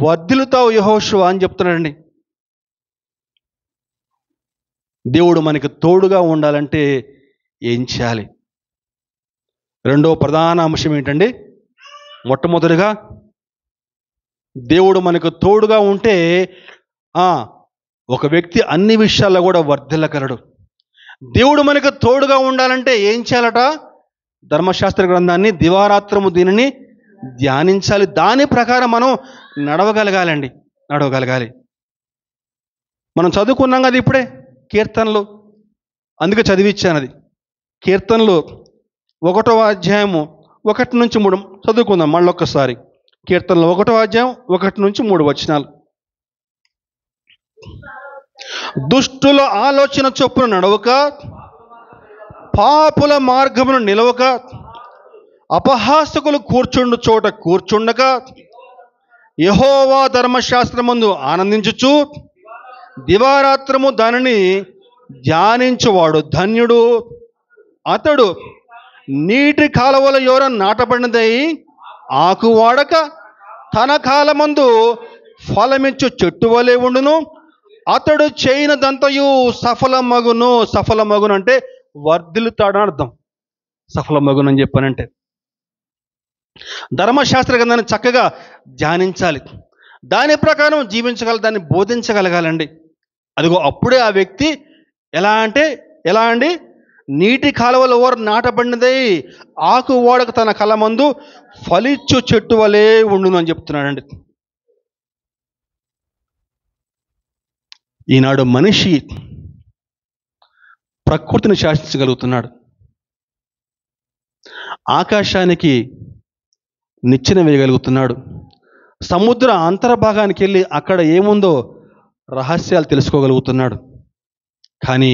S1: వర్ధిల్లుతావు యెహోషువ అని చెప్తున్నాడండి. దేవుడు మనకి తోడుగా ఉండాలంటే ఏం చేయాలి? రెండో ప్రధాన అంశం ఏంటండి? మొట్టమొదటిగా దేవుడు మనకు తోడుగా ఉంటే ఒక వ్యక్తి అన్ని విషయాల్లో కూడా వర్ధిల్లగలడు. దేవుడు మనకు తోడుగా ఉండాలంటే ఏం చేయాలట? ధర్మశాస్త్ర గ్రంథాన్ని దివారాత్రము దీనిని ధ్యానించాలి, దాని ప్రకారం మనం నడవగలగాలి. మనం చదువుకున్నాం కదా ఇప్పుడే కీర్తనలు, అందుకే చదివిచ్చాను. అది కీర్తనలు 1వ అధ్యాయము 1 నుంచి 3 చదువుకుందాం మళ్ళొక్కసారి. కీర్తనలు 1వ అధ్యాయం 1 నుంచి 3 వచనాలు. దుష్టుల ఆలోచన చొప్పున నడవక, పాపుల మార్గమును నిలవక, అపహాసకులు కూర్చుండు చోట కూర్చుండక, యెహోవా ధర్మశాస్త్రమందు ఆనందించుచు దివారాత్రము దానిని ధ్యానించువాడు ధన్యుడు. అతడు నీటి కాలువల యోర నాటబడినదై ఆకు వాడక తన కాలమందు ఫలమిచ్చు చెట్టు వలె ఉండును. అతడు చేయనదంతయు సఫలమగును అంటే వర్ధిల్లుతాడు అని అర్థం. సఫలమగును అని చెప్పానంటే ధర్మశాస్త్ర గ్రంథాన్ని చక్కగా ధ్యానించాలి, దాని ప్రకారం దాన్ని బోధించగలగాలండి. అదిగో అప్పుడే ఆ వ్యక్తి ఎలా అండి, నీటి కాలువల ఓర నాటబడినదై ఆకు ఓడక తన కలమందు ఫలిచ్చు చెట్టు వలె ఉండును అని చెప్తున్నాడండి. ఈనాడు మనిషి ప్రకృతిని శాసించగలుగుతున్నాడు. ఆకాశానికి నిచ్చెన వేయగలుగుతున్నాడు. సముద్ర అంతర్భాగానికి వెళ్ళి అక్కడ ఏముందో రహస్యాలు తెలుసుకోగలుగుతున్నాడు. కానీ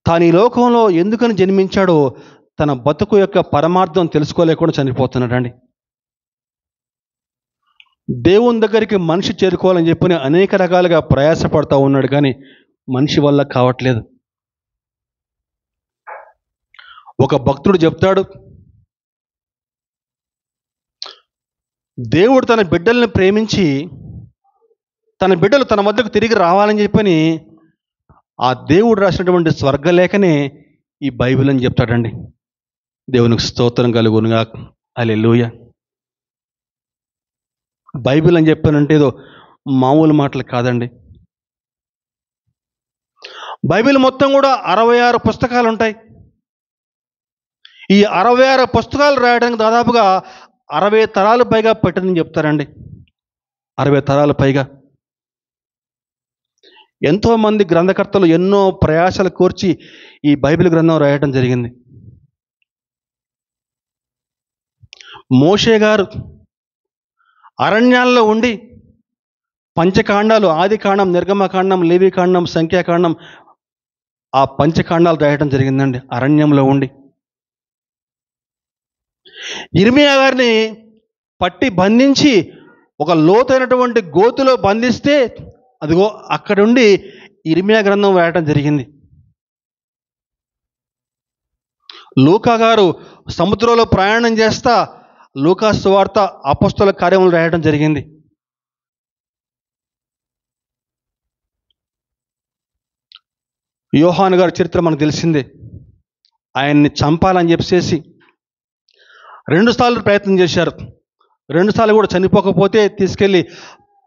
S1: తాను ఈ లోకంలో ఎందుకని జన్మించాడో తన బతుకు యొక్క పరమార్థం తెలుసుకోలేకుండా చనిపోతున్నాడండి. దేవుని దగ్గరికి మనిషి చేరుకోవాలని చెప్పని అనేక రకాలుగా ప్రయాసపడతా ఉన్నాడు, కానీ మనిషి వల్ల కావట్లేదు. ఒక భక్తుడు చెప్తాడు, దేవుడు తన బిడ్డల్ని ప్రేమించి తన బిడ్డలు తన వద్దకు తిరిగి రావాలని చెప్పని ఆ దేవుడు రాసినటువంటి స్వర్గలేఖనే ఈ బైబిల్ అని చెప్తాడండి. దేవునికి స్తోత్రం కలుగునుగా. హల్లెలూయా. బైబిల్ అని చెప్పానంటే ఏదో మామూలు మాటలు కాదండి. బైబిల్ మొత్తం కూడా 66 పుస్తకాలు ఉంటాయి. ఈ 66 పుస్తకాలు రాయడానికి దాదాపుగా 60 తరాలు పైగా పట్టిందని చెప్తారండి. 60 తరాలు పైగా. ఎంతోమంది గ్రంథకర్తలు ఎన్నో ప్రయాసాలు కోర్చి ఈ బైబిల్ గ్రంథం రాయటం జరిగింది. మోషే గారు అరణ్యాల్లో ఉండి పంచకాండాలు, ఆదికాండం, నిర్గమకాండం, లేవికాండం, సంఖ్యాకాండం, ఆ పంచకాండాలు రాయటం జరిగిందండి అరణ్యంలో ఉండి. ఇర్మియా గారిని పట్టి బంధించి ఒక లోతైనటువంటి గోతులో బంధిస్తే అదిగో అక్కడుండి ఇర్మియా గ్రంథం రాయటం జరిగింది. లూకా గారు సముద్రంలో ప్రయాణం చేస్తా లూకా సువార్త, అపొస్తలుల కార్యములు రాయటం జరిగింది. యోహాను గారి చరిత్ర మనకు తెలిసిందే. ఆయన్ని చంపాలని చెప్పేసి 2 సార్లు ప్రయత్నం చేశారు. 2 సార్లు కూడా చనిపోకపోతే తీసుకెళ్ళి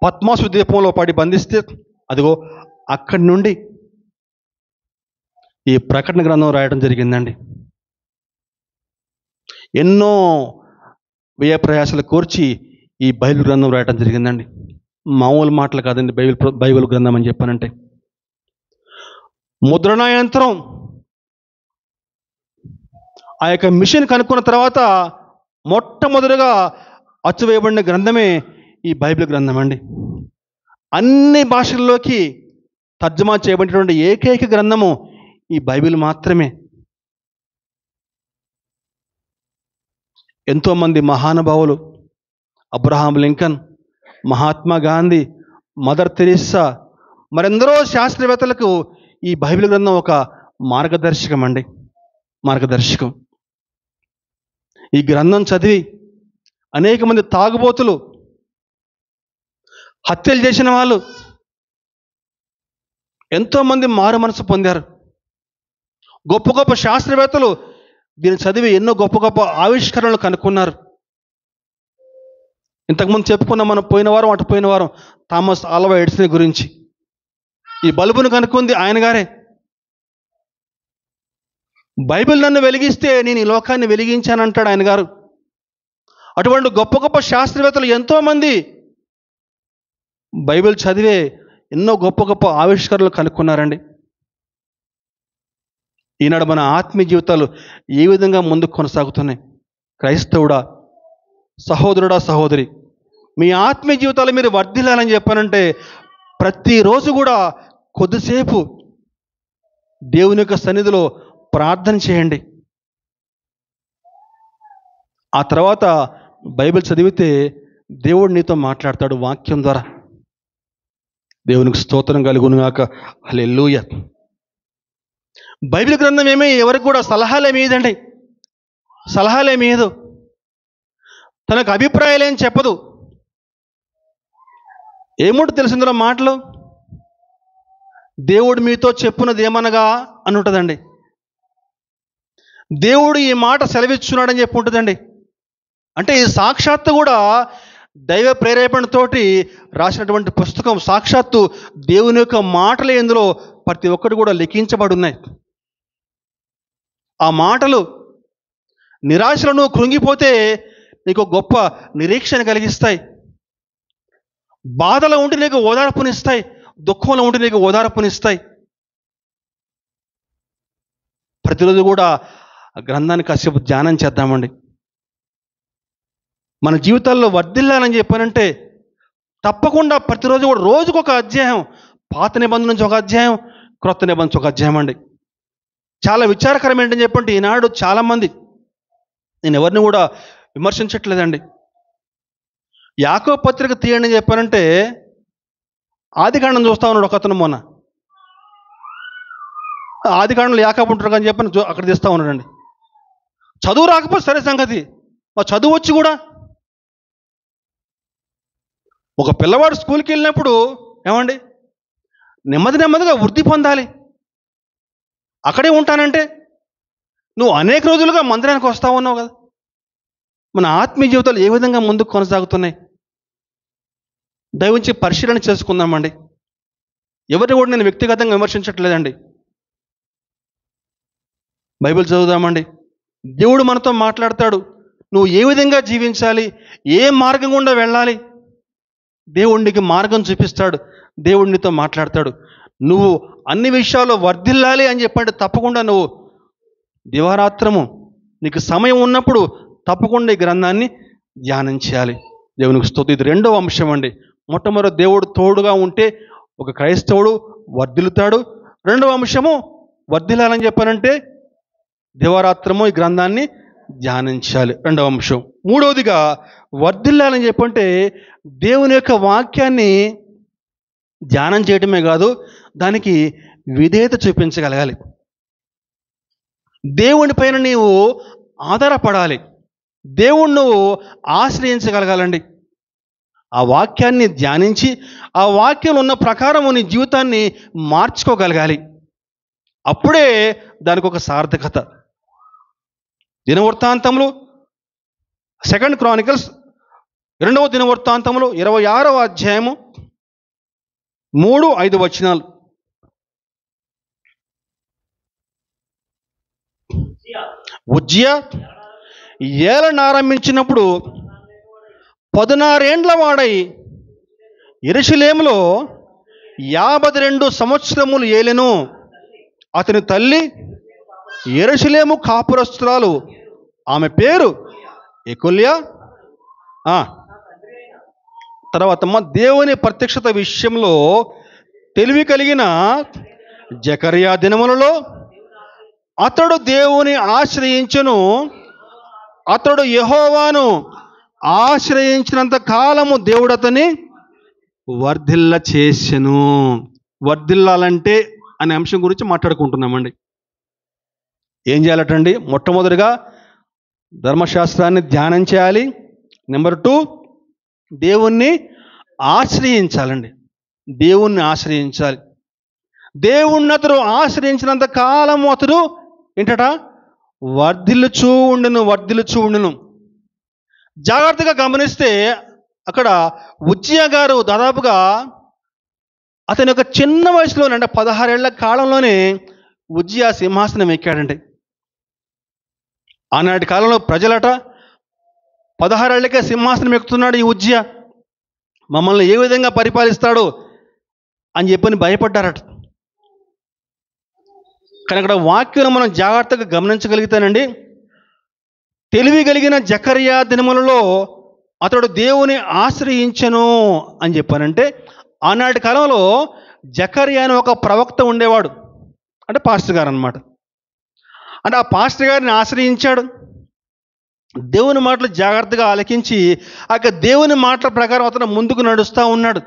S1: పద్మాసు ద్వీపంలో పడి బంధిస్తే అదిగో అక్కడి నుండి ఈ ప్రకటన గ్రంథం రాయడం జరిగిందండి. ఎన్నో వ్యయ ప్రయాసాలు కోర్చి ఈ బైబిల్ గ్రంథం రాయటం జరిగిందండి. మామూలు మాటలు కాదండి బైబిల్ గ్రంథం అని చెప్పానంటే. ముద్రణ యంత్రం ఆ యొక్క మిషన్ కనుక్కున్న తర్వాత మొట్టమొదటిగా అచ్చువేయబడిన గ్రంథమే ఈ బైబిల్ గ్రంథం అండి. అన్ని భాషల్లోకి తర్జుమా చేయబడినటువంటి ఏకైక గ్రంథము ఈ బైబిల్ మాత్రమే. ఎంతోమంది మహానుభావులు, Abraham Lincoln, Mahatma Gandhi, Mother Teresa, మరెందరో శాస్త్రవేత్తలకు ఈ బైబిల్ గ్రంథం ఒక మార్గదర్శకం అండి. మార్గదర్శకం. ఈ గ్రంథం చదివి అనేక మంది తాగుబోతులు, హత్యలు చేసిన వాళ్ళు ఎంతోమంది మారు మనసు పొందారు. గొప్ప గొప్ప శాస్త్రవేత్తలు దీన్ని చదివి ఎన్నో గొప్ప గొప్ప ఆవిష్కరణలు కనుక్కున్నారు. ఇంతకుముందు చెప్పుకున్నాం మనం పోయిన వారం థామస్ ఆల్వా ఎడిసన్ గురించి. ఈ బల్బును కనుక్కుంది ఆయన గారే. బైబిల్ నన్ను వెలిగిస్తే నేను ఈ లోకాన్ని వెలిగించానంటాడు ఆయన గారు. అటువంటి గొప్ప గొప్ప శాస్త్రవేత్తలు ఎంతోమంది బైబిల్ చదివే ఎన్నో గొప్ప గొప్ప ఆవిష్కరణలు కనుక్కున్నారండి. ఈనాడు మన ఆత్మీయ జీవితాలు ఏ విధంగా ముందుకు కొనసాగుతున్నాయి? క్రైస్తవుడా, సహోదరుడా, సహోదరి, మీ ఆత్మీయ జీవితాలు మీరు వర్ధిల్లాలని చెప్పానంటే ప్రతిరోజు కూడా కొద్దిసేపు దేవుని యొక్క సన్నిధిలో ప్రార్థన చేయండి. ఆ తర్వాత బైబిల్ చదివితే దేవుడు నీతో మాట్లాడతాడు వాక్యం ద్వారా. దేవునికి స్తోత్రం కలుగునుగాక. హల్లెలూయా. బైబిల్ గ్రంథం ఏమీ ఎవరికి కూడా సలహాలేమీదండి. సలహాలేమీయదు. తనకు అభిప్రాయాలేం చెప్పదు. ఏముంటో తెలిసిందో మాటలు, దేవుడు మీతో చెప్పున్నది ఏమనగా అని ఉంటుందండి. దేవుడు ఈ మాట సెలవిచ్చున్నాడని చెప్పి ఉంటుందండి. అంటే ఈ సాక్షాత్తు కూడా దైవ ప్రేరేపణతోటి రాసినటువంటి పుస్తకం. సాక్షాత్తు దేవుని యొక్క మాటలు ఇందులో ప్రతి ఒక్కటి కూడా లిఖించబడి ఉన్నాయి. ఆ మాటలు నిరాశలో నువ్వు కృంగిపోతే నీకు గొప్ప నిరీక్షణ కలిగిస్తాయి. బాధలో ఉంటే నీకు ఓదార్పునిస్తాయి. దుఃఖంలో ఉంటే నీకు ఓదార్పునిస్తాయి. ప్రతిరోజు కూడా ఆ గ్రంథాన్ని కాసేపు ధ్యానం చేద్దామండి. మన జీవితాల్లో వర్ధిల్లాలని చెప్పానంటే తప్పకుండా ప్రతిరోజు కూడా రోజుకొక అధ్యాయం, పాత నిబంధన నుంచి ఒక అధ్యాయం, క్రొత్త నిబంధన నుంచి ఒక అధ్యాయం అండి. చాలా విచారకరం ఏంటని చెప్పంటే ఈనాడు చాలామంది, నేను ఎవరిని కూడా విమర్శించట్లేదండి, యాకోబు పత్రిక తీయండి అని చెప్పానంటే ఆదికాండం చూస్తా ఉన్నాడు ఒకతను. మొన్న ఆదికాండంలో యాకోబు ఉంటారు అని చెప్పని అక్కడ తీస్తూ ఉన్నాడండి. చదువు రాకపోతే సరే సంగతి, చదువు వచ్చి కూడా ఒక పిల్లవాడు స్కూల్కి వెళ్ళినప్పుడు ఏమండి నెమ్మదిగా వృద్ధి పొందాలి. అక్కడే ఉంటానంటే నువ్వు అనేక రోజులుగా మందిరానికి వస్తూ ఉన్నావు కదా. మన ఆత్మీయ జీవితాలు ఏ విధంగా ముందుకు కొనసాగుతున్నాయి దయవుంచి పరిశీలన చేసుకుందామండి. ఎవరిని కూడా నేను వ్యక్తిగతంగా విమర్శించట్లేదండి. బైబిల్ చదువుదామండి. దేవుడు మనతో మాట్లాడతాడు. నువ్వు ఏ విధంగా జీవించాలి, ఏ మార్గం గుండా వెళ్ళాలి, దేవుడికి మార్గం చూపిస్తాడు. దేవుడినితో మాట్లాడతాడు. నువ్వు అన్ని విషయాల్లో వర్ధిల్లాలి అని చెప్పంటే తప్పకుండా నువ్వు దివారాత్రము నీకు సమయం ఉన్నప్పుడు తప్పకుండా ఈ గ్రంథాన్ని ధ్యానం చేయాలి. దేవునికి స్తుతి. ఇది రెండవ అంశం అండి. మొట్టమొదటి దేవుడు తోడుగా ఉంటే ఒక క్రైస్తవుడు వర్ధిల్లుతాడు. రెండవ అంశము వర్ధిల్లాలని చెప్పానంటే దివారాత్రము ఈ గ్రంథాన్ని ధ్యానించాలి, రెండవ అంశం. మూడవదిగా వర్ధిల్లాలని చెప్పంటే దేవుని యొక్క వాక్యాన్ని ధ్యానం చేయటమే కాదు, దానికి విధేయత చూపించగలగాలి. దేవుని పైన నీవు ఆధారపడాలి, దేవుణ్ణి నువ్వు ఆశ్రయించగలగాలండి. ఆ వాక్యాన్ని ధ్యానించి ఆ వాక్యంలో ఉన్న ప్రకారము నీ జీవితాన్ని మార్చుకోగలగాలి. అప్పుడే దానికి ఒక సార్థకత. దినవృత్తాంతములు, 2 క్రానికల్స్ 2వ దినవృత్తాంతములు 26వ అధ్యాయము 3-5 వచనాలు. ఉజ్జియా ఏలనారంభించినప్పుడు 16 ఏండ్ల వాడై యెరూషలేములో 52 సంవత్సరములు ఏలెను. అతని తల్లి యెరూషలేము కాపురస్తురాలు, ఆమె పేరు ఎకొల్యా. తర్వాత దేవుని ప్రత్యక్షత విషయంలో తెలివి కలిగిన జకర్యా దినములలో అతడు దేవుని ఆశ్రయించును. అతడు యెహోవాను ఆశ్రయించినంత కాలము దేవుడు అతని వర్ధిల్ల చేసెను. వర్ధిల్లాలంటే అనే అంశం గురించి మాట్లాడుకుంటున్నామండి. ఏం చేయాలటండి? మొట్టమొదటిగా ధర్మశాస్త్రాన్ని ధ్యానం చేయాలి. నెంబర్ 2 దేవుణ్ణి ఆశ్రయించాలండి. దేవుణ్ణి ఆశ్రయించాలి. దేవుణ్ణి అతడు ఆశ్రయించినంత కాలము అతడు ఏంటట? వర్ధిల్లుచూ ఉండును. జాగ్రత్తగా గమనిస్తే అక్కడ ఉజ్జియా గారు దాదాపుగా అతని యొక్క చిన్న వయసులోనే, అంటే 16 ఏళ్ల కాలంలోనే ఉజ్జియా సింహాసనం ఎక్కాడంటే. ఆనాటి కాలంలో ప్రజలట 16 ఏళ్లకే సింహాసనం ఎక్కుతున్నాడు ఈ ఉజ్జియా, మమ్మల్ని ఏ విధంగా పరిపాలిస్తాడు అని చెప్పని భయపడ్డారట. కానీ అక్కడ వాక్యం మనం జాగ్రత్తగా గమనించగలిగితేనండి, తెలివి కలిగిన జకర్యా దినములలో అతడు దేవుని ఆశ్రయించెను అని చెప్పానంటే, ఆనాటి కాలంలో జకర్యా అని ఒక ప్రవక్త ఉండేవాడు, అంటే పాస్టర్ గారు అనమాట. అంటే ఆ పాస్టర్ గారిని ఆశ్రయించాడు. దేవుని మాటలు జాగ్రత్తగా ఆలకించి ఆ దేవుని మాటల ప్రకారం అతను ముందుకు నడుస్తూ ఉన్నాడు.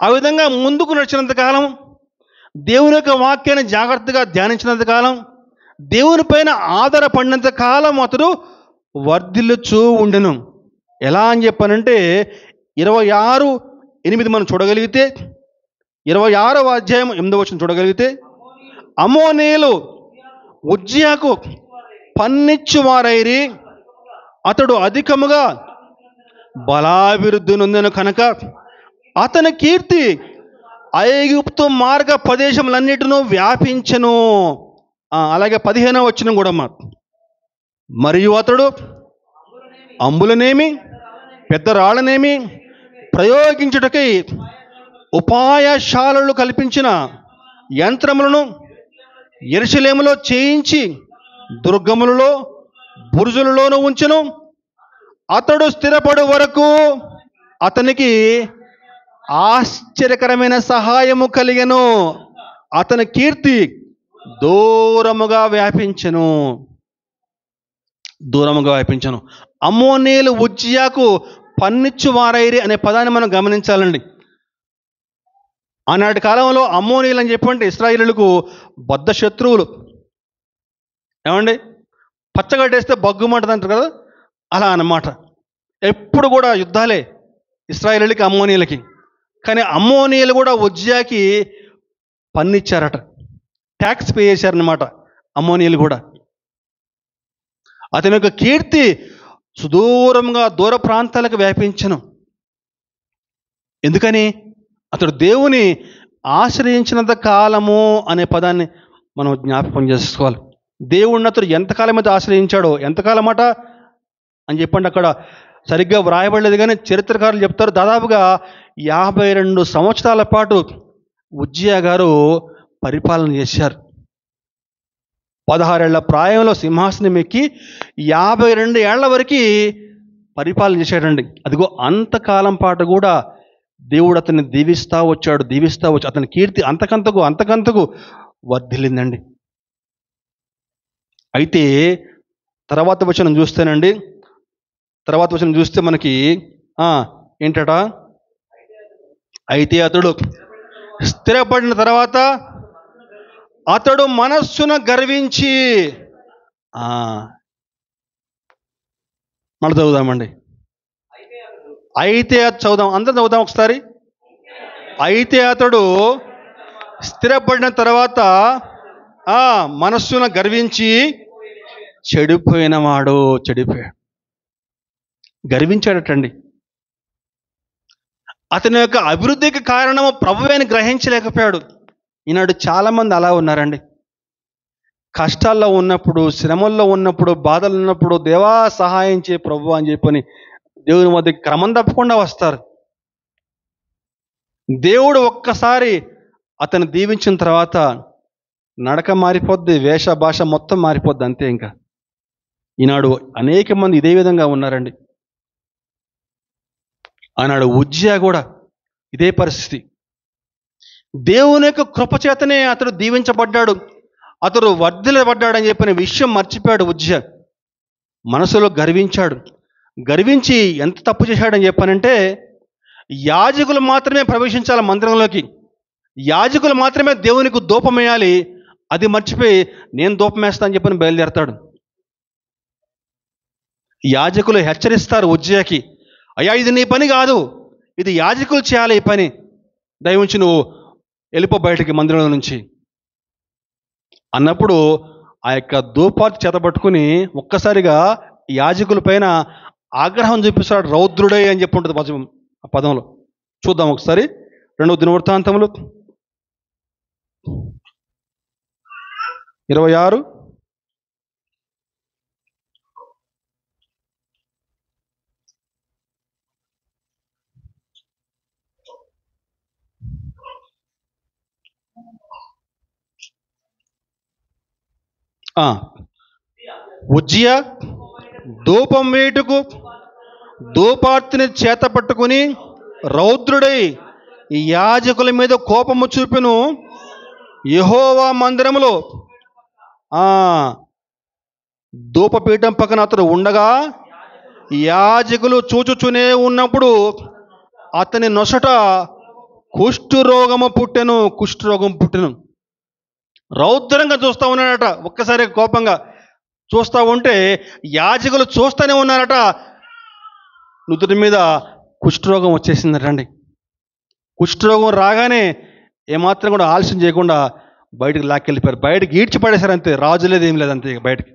S1: ఆ విధంగా ముందుకు నడిచినంత కాలం, దేవుని యొక్క వాక్యాన్ని జాగ్రత్తగా ధ్యానించినంత కాలం, దేవుని పైన ఆధారపడినంత కాలం అతడు వర్ధిల్లుచూ ఉండెను. ఎలా అని చెప్పానంటే 26:8 మనం చూడగలిగితే, 26వ అధ్యాయం 8వ వచనం చూడగలిగితే, అమ్మోనీయులు ఉజ్జియాకు పన్నిచ్చువారైరి, అతడు అధికముగా బలాభివృద్ధి నొందెను కనుక అతని కీర్తి ఐగుప్తు మార్గ ప్రదేశములన్నిటినూ వ్యాపించెను. అలాగే 15వ వచనం కూడా మరియు అతడు అంబులనేమి పెద్ద రాళ్ళనేమి ప్రయోగించుటకై ఉపాయశాలలు కల్పించిన యంత్రములను యెరూషలేములో చేయించి దుర్గములలో బురుజులలోనూ ఉంచెను. అతడు స్థిరపడు వరకు అతనికి ఆశ్చర్యకరమైన సహాయము కలిగెను. అతని కీర్తి దూరముగా వ్యాపించెను. దూరముగా వ్యాపించెను. అమ్మోనీయులు ఉజ్జియాకు పన్నిచ్చు వారైరి అనే పదాన్ని మనం గమనించాలండి. ఆనాటి కాలంలో అమ్మోనీయులు అని చెప్పంటే ఇశ్రాయేలులకు బద్ధ శత్రువులు. ఏమండి, పచ్చగడ్డేస్తే బగ్గుమంటది అంటారు కదా, అలా అన్నమాట. ఎప్పుడు కూడా యుద్ధాలే ఇశ్రాయేలులకి అమ్మోనీయులకి. కానీ అమ్మోనీయులు కూడా ఉజ్జియాకి పన్నిచ్చారట, ట్యాక్స్ పే చేశారనమాట అమ్మోనీయులు కూడా. అతని యొక్క కీర్తి సుదూరంగా దూర ప్రాంతాలకు వ్యాపించను. ఎందుకని? అతడు దేవుని ఆశ్రయించినంత కాలము అనే పదాన్ని మనం జ్ఞాపకం చేసుకోవాలి. దేవుడిని అతడు ఎంతకాలం అయితే ఆశ్రయించాడో, ఎంతకాలం అట అని చెప్పండి అక్కడ సరిగ్గా వ్రాయబడలేదు, కానీ చరిత్రకారులు చెప్తారు దాదాపుగా 52 సంవత్సరాల పాటు ఉజ్జియా గారు పరిపాలన చేశారు. 16 ఏళ్ల ప్రాయంలో సింహాసనం ఎక్కి 52 ఏళ్ల వరకు పరిపాలన చేశాడండి. అదిగో అంతకాలం పాటు కూడా దేవుడు అతన్ని దీవిస్తూ వచ్చాడు. అతని కీర్తి అంతకంతకు వర్ధిల్లిందండి. అయితే తర్వాత వచనం చూస్తే మనకి ఏంటట, అయితే అతడు స్థిరపడిన తర్వాత అతడు మనస్సున గర్వించి, మళ్ళీ చదువుదామండి. అయితే చదువుదాం, అందరం చదువుదాం ఒకసారి. అయితే అతడు స్థిరపడిన తర్వాత మనస్సున గర్వించి చెడిపోయాడు. గర్వించాడటండి. అతని యొక్క అభివృద్ధికి కారణము ప్రభువే అని గ్రహించలేకపోయాడు. ఈనాడు చాలామంది అలా ఉన్నారండి. కష్టాల్లో ఉన్నప్పుడు, శ్రమల్లో ఉన్నప్పుడు, బాధలు ఉన్నప్పుడు దేవా సహాయం చేయి ప్రభు అని చెప్పని దేవుని వద్దకు క్రమం తప్పకుండా వస్తారు. దేవుడు ఒక్కసారి అతను దీవించిన తర్వాత నడక మారిపోద్ది, వేష భాష మొత్తం మారిపోద్ది, అంతే. ఇంకా ఈనాడు అనేక మంది ఇదే విధంగా ఉన్నారండి. ఆనాడు ఉజ్జియా కూడా ఇదే పరిస్థితి. దేవుని యొక్క కృపచేతనే అతడు దీవించబడ్డాడు, అతడు వర్ధిల్లబడ్డాడని చెప్పిన విషయం మర్చిపోయాడు ఉజ్జియా. మనసులో గర్వించి ఎంత తప్పు చేశాడని చెప్పానంటే, యాజకులు మాత్రమే ప్రవేశించాలి మందిరంలోకి, యాజకులు మాత్రమే దేవునికి ధూపం వేయాలి. అది మర్చిపోయి నేను ధూపం వేస్తా అని చెప్పని బయలుదేరతాడు. యాజకులు హెచ్చరిస్తారు ఉజ్జియాకి, అయ్యా ఇది నీ పని కాదు, ఇది యాజకులు చేయాలి ఈ పని, దయవుంచి నువ్వు వెళ్ళిపో బయటికి మందిరంలో నుంచి అన్నప్పుడు ఆ యొక్క ధూపార్తి చేతబట్టుకుని ఒక్కసారిగా యాజకుల పైన ఆగ్రహం చూపిస్తాడు. రౌద్రుడై అని చెప్పి ఉంటుంది ఆ పదంలో. చూద్దాం ఒకసారి 2వ దినవృత్తాంతములు 26. ఉజ్జియా ధూపం వేటుకు ధూపార్తిని చేత పట్టుకుని రౌద్రుడై యాజకుల మీద కోపము చూపెను. యెహోవా మందిరములో ధూపపీఠం పక్కన అతడు ఉండగా యాజకులు చూచుచునే ఉన్నప్పుడు అతని నొసట కుష్ఠరోగం పుట్టెను. రౌద్రంగా చూస్తూ ఉన్నాడట. ఒక్కసారి కోపంగా చూస్తూ ఉంటే యాజకులు చూస్తూనే ఉన్నారట. నుదుటి మీద కుష్ఠరోగం వచ్చేసిందటండి. కుష్ఠరోగం రాగానే ఏమాత్రం కూడా ఆలస్యం చేయకుండా బయటకు లాక్కెళ్ళిపోయారు. బయటకు ఈడ్చి పడేశారు అంతే. రాజు లేదు, ఏం లేదు, అంతే. బయటకి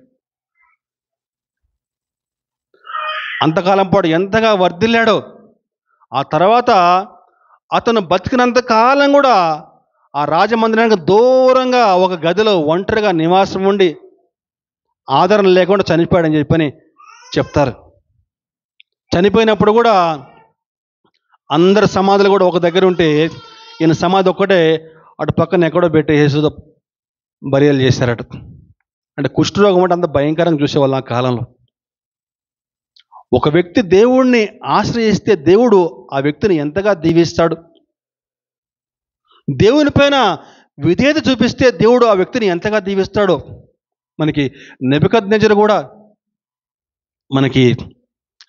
S1: అంతకాలం పాటు ఎంతగా వర్ధిల్లాడో. ఆ తర్వాత అతను బతికినంత కాలం కూడా ఆ రాజమందిరానికి దూరంగా ఒక గదిలో ఒంటరిగా నివాసం ఉండి ఆదరణ లేకుండా చనిపోయాడని చెప్పని చెప్తారు. చనిపోయినప్పుడు కూడా అందరి సమాధులు కూడా ఒక దగ్గర ఉంటే ఈయన సమాధి ఒక్కటే అటు పక్కన ఎక్కడో పెట్టి యేసుతో బరియలు చేశారట. అంటే కుష్ఠరోగం అంటే అంత భయంకరంగా చూసేవాళ్ళు ఆ కాలంలో. ఒక వ్యక్తి దేవుణ్ణి ఆశ్రయిస్తే దేవుడు ఆ వ్యక్తిని ఎంతగా దీవిస్తాడు. దేవుని పైన విధేయత చూపిస్తే దేవుడు ఆ వ్యక్తిని ఎంతగా దీవిస్తాడో మనకి నెబుకద్నెజరు కూడా మనకి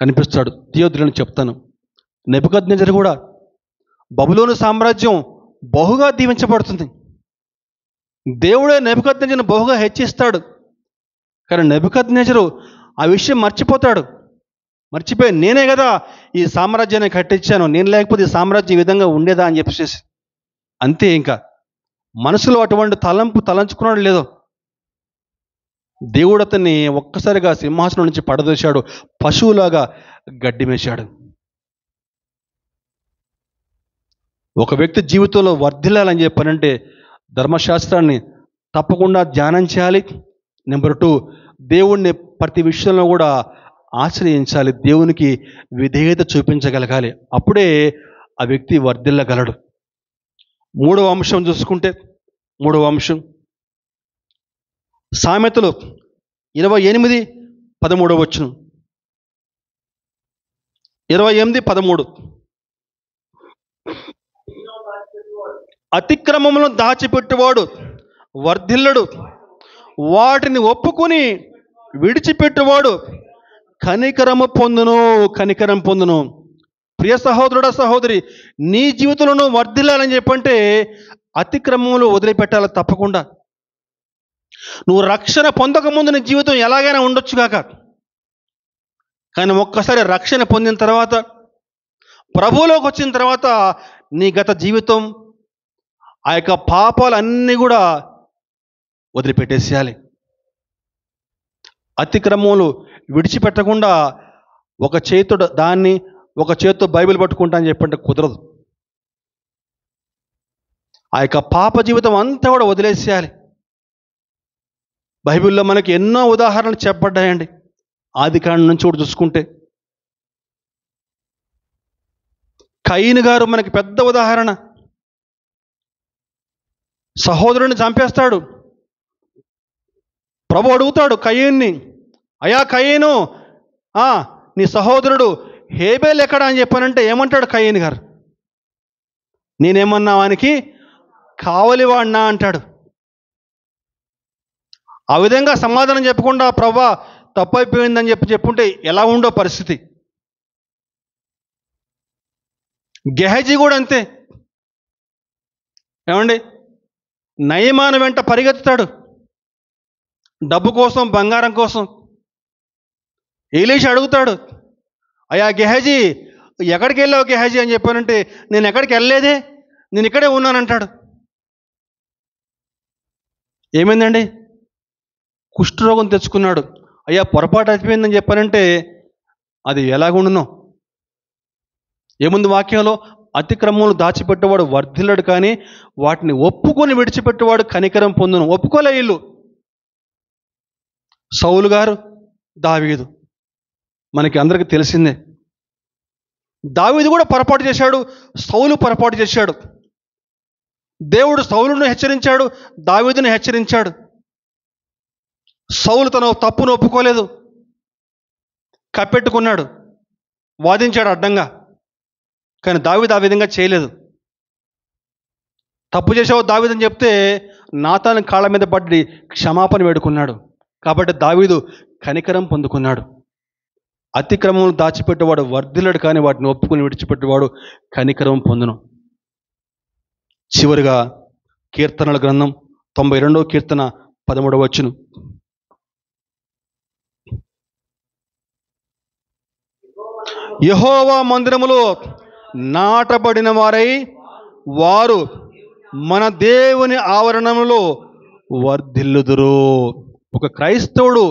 S1: కనిపిస్తాడు. థియోద్రులను చెప్తాను. నెబుకద్నెజరు కూడా బబులోను సామ్రాజ్యం బహుగా దీవించబడుతుంది. దేవుడే నెబుకద్నెజరును బహుగా హెచ్చిస్తాడు. కానీ నెబుకద్నెజరు ఆ విషయం మర్చిపోతాడు. మర్చిపోయి నేనే కదా ఈ సామ్రాజ్యాన్ని కట్టించాను, నేను లేకపోతే ఈ సామ్రాజ్యం ఈ విధంగా ఉండేదా అని చెప్పేసి అంతే. ఇంకా మనసులో అటువంటి తలంచుకున్నాడు లేదో, దేవుడు అతన్ని ఒక్కసారిగా సింహాసనం నుంచి పడదోశాడు, పశువులాగా గడ్డిమేశాడు. ఒక వ్యక్తి జీవితంలో వర్ధిల్లాలని చెప్పానంటే ధర్మశాస్త్రాన్ని తప్పకుండా ధ్యానం చేయాలి. నెంబర్ 2, దేవుణ్ణి ప్రతి విషయంలో కూడా ఆశ్రయించాలి. దేవునికి విధేయత చూపించగలగాలి. అప్పుడే ఆ వ్యక్తి వర్ధిల్లగలడు. 3వ అంశం చూసుకుంటే, 3వ అంశం సామెతలు 28:13 28:13 అతిక్రమములను దాచిపెట్టువాడు వర్ధిల్లడు, వాటిని ఒప్పుకొని విడిచిపెట్టువాడు కనికరం పొందును. ప్రియ సహోదరుడా, సహోదరి, నీ జీవితంలో వర్ధిల్లాలని చెప్పంటే అతిక్రమములు వదిలిపెట్టాలి తప్పకుండా. నువ్వు రక్షణ పొందకముందు నీ జీవితం ఎలాగైనా ఉండొచ్చు కాక, కానీ ఒక్కసారి రక్షణ పొందిన తర్వాత, ప్రభువులోకి వచ్చిన తర్వాత నీ గత జీవితం, ఆ యొక్క పాపాలన్నీ కూడా వదిలిపెట్టేసేయాలి. అతిక్రమములు విడిచిపెట్టకుండా ఒక చేతితో బైబిల్ పట్టుకుంటా అని చెప్పంటే కుదరదు. ఆ యొక్క పాప జీవితం అంతా కూడా వదిలేసేయాలి. బైబిల్లో మనకి ఎన్నో ఉదాహరణలు చెప్పబడ్డాయండి. ఆదికాండం నుంచి కూడా చూసుకుంటే కయీను గారు మనకి పెద్ద ఉదాహరణ. సహోదరుని చంపేస్తాడు. ప్రభు అడుగుతాడు కయీన్ని, అయ్యా కయీను, నీ సహోదరుడు హేబేల్ ఎక్కడ అని చెప్పానంటే ఏమంటాడు కయీను గారు? నేనేమన్నా వానికి కావలివాడినా అంటాడు. ఆ విధంగా సమాధానం చెప్పకుండా ప్రభా తప్పైపోయిందని చెప్పుంటే ఎలా ఉండో పరిస్థితి. గెహజీ కూడా అంతే. ఏమండి, నయమాను వెంట పరిగెత్తుతాడు డబ్బు కోసం, బంగారం కోసం. ఎలీషా అడుగుతాడు, అయ్యా గెహజీ ఎక్కడికి వెళ్ళావు గెహజీ అని చెప్పానంటే నేను ఎక్కడికి వెళ్ళలేదే, నేను ఇక్కడే ఉన్నానంటాడు. ఏమైందండి? కుష్ఠరోగం తెచ్చుకున్నాడు. అయ్యా పొరపాటు అయిపోయిందని చెప్పానంటే అది ఎలాగుండునో. ఏముంది వాక్యంలో? అతిక్రమములు దాచిపెట్టేవాడు వర్ధిల్లడు, కానీ వాటిని ఒప్పుకొని విడిచిపెట్టేవాడు కనికరం పొందును. ఒప్పుకోలే వీళ్ళు. సౌలు గారు, దావీదు మనకి అందరికీ తెలిసిందే. దావీదు కూడా పొరపాటు చేశాడు, సౌలు పొరపాటు చేశాడు. దేవుడు సౌలును హెచ్చరించాడు, దావీదును హెచ్చరించాడు. సౌలు తన తప్పును ఒప్పుకోలేదు, కప్పెట్టుకున్నాడు, వాదించాడు అడ్డంగా. కానీ దావీదు ఆ విధంగా చేయలేదు. తప్పు చేసావు దావీదు అని చెప్తే నాతాను కాళ్ళ మీద పడి క్షమాపణ వేడుకున్నాడు. కాబట్టి దావీదు కనికరం పొందుకున్నాడు. అతిక్రమములు దాచిపెట్టేవాడు వర్ధిల్లడు, కానీ వాటిని ఒప్పుకుని విడిచిపెట్టేవాడు కనికరం పొందును. చివరిగా కీర్తనల గ్రంథం 92వ కీర్తన 13వ వచనం. యెహోవా మందిరములో నాటబడిన వారై వారు మన దేవుని ఆవరణములో వర్ధిల్లుదురు. ఒక క్రైస్తవుడు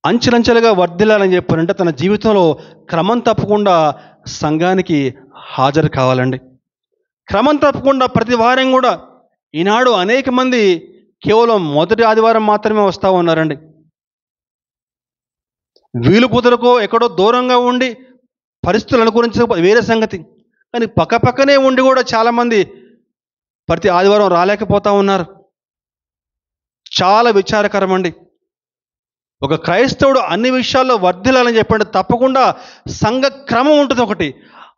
S1: అంచెలంచెలుగా వర్ధిల్లాలని చెప్పారంటే తన జీవితంలో క్రమం తప్పకుండా సంఘానికి హాజరు కావాలండి. క్రమం తప్పకుండా ప్రతి వారం కూడా. ఈనాడు అనేక మంది కేవలం మొదటి ఆదివారం మాత్రమే వస్తూ ఉన్నారండి. వీలు కుదరకో ఎక్కడో దూరంగా ఉండి పరిస్థితులు అనుకూలించ వేరే సంగతి, కానీ పక్కనే ఉండి కూడా చాలామంది ప్రతి ఆదివారం రాలేకపోతూ ఉన్నారు. చాలా విచారకరం అండి. ఒక క్రైస్తవుడు అన్ని విషయాల్లో వర్ధిల్లాలని చెప్పండి తప్పకుండా సంఘ క్రమం ఉంటుంది ఒకటి.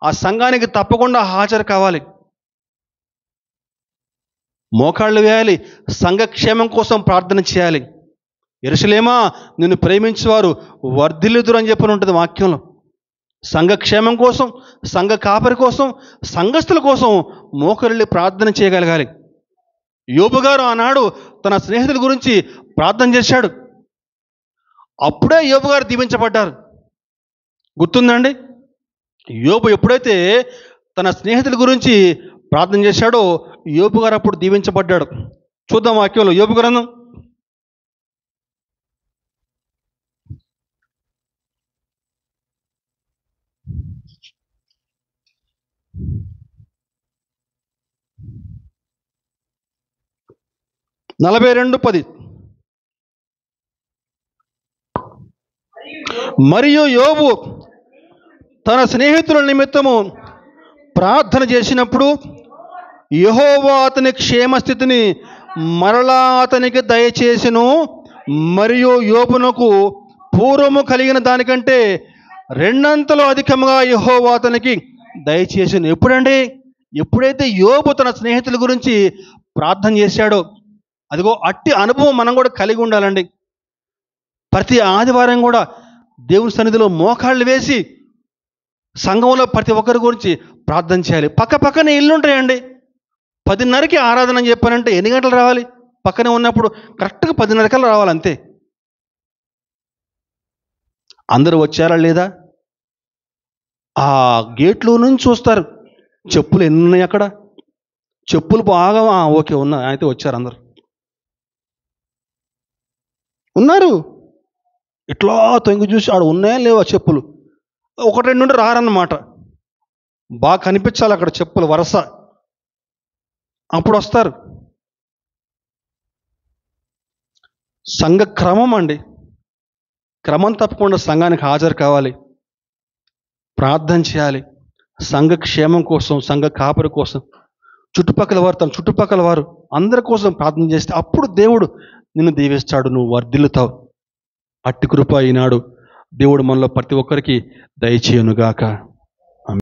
S1: ఆ సంఘానికి తప్పకుండా హాజరు కావాలి. మోకాళ్ళు వేయాలి, సంఘక్షేమం కోసం ప్రార్థన చేయాలి. యెరూషలేమా, నిన్ను ప్రేమించేవారు వర్ధిల్లుదురు అని చెప్పని ఉంటుంది వాక్యంలో. సంఘక్షేమం కోసం, సంఘ కాపరి కోసం, సంఘస్థుల కోసం మోకరిల్లి ప్రార్థన చేయగలగాలి. యోబు గారు ఆనాడు తన స్నేహితుల గురించి ప్రార్థన చేశాడు. అప్పుడే యోబు గారు దీవించబడ్డారు. గుర్తుందండి? యోబు ఎప్పుడైతే తన స్నేహితుల గురించి ప్రార్థన చేశాడో యోబు గారు అప్పుడు దీవించబడ్డాడు. చూద్దాం వాక్యంలో యోబు గ్రంథం 42:10. మరియు యోబు తన స్నేహితుల నిమిత్తము ప్రార్థన చేసినప్పుడు యెహోవా అతని క్షేమస్థితిని మరలా అతనికి దయచేసెను. మరియు యోబునకు పూర్వము కలిగిన దానికంటే రెండంతలు అధికముగా యెహోవా అతనికి దయచేసెను. ఎప్పుడండి? ఎప్పుడైతే యోబు తన స్నేహితుల గురించి ప్రార్థన చేశాడో, అదిగో అట్టి అనుభవం మనం కూడా కలిగి ఉండాలండి. ప్రతి ఆదివారం కూడా దేవుని సన్నిధిలో మోకాళ్ళు వేసి సంఘంలో ప్రతి ఒక్కరి గురించి ప్రార్థన చేయాలి. పక్కనే ఇల్లు ఉంటాయండి. 10:30కి ఆరాధన అని చెప్పానంటే ఎన్ని గంటలు రావాలి? పక్కనే ఉన్నప్పుడు కరెక్ట్గా 10:30 రావాలి, అంతే. అందరూ వచ్చారా లేదా? ఆ గేట్లో నుంచి చూస్తారు చెప్పులు ఎన్ని ఉన్నాయి అక్కడ. చెప్పులు బాగా ఓకే ఉన్నాయి, అయితే వచ్చారు అందరు ఉన్నారు. ఇట్లా తొంగి చూసి ఆడ ఉన్నాయా లేవా చెప్పులు, 1-2 నుండి రారన్నమాట. బాగా కనిపించాలి అక్కడ చెప్పులు వరుస, అప్పుడు వస్తారు. సంఘ క్రమం అండి. క్రమం తప్పకుండా సంఘానికి హాజరు కావాలి, ప్రార్థన చేయాలి. సంఘ క్షేమం కోసం, సంఘ కాపరి కోసం, చుట్టుపక్కల వారు, తన చుట్టుపక్కల వారు అందరి కోసం ప్రార్థన చేస్తే అప్పుడు దేవుడు నిన్ను దీవిస్తాడు, నువ్వు వర్ధిల్లుతావు. అట్టి కృప ఈనాడు దేవుడు మనలో ప్రతి ఒక్కరికి దయచేయునుగాక.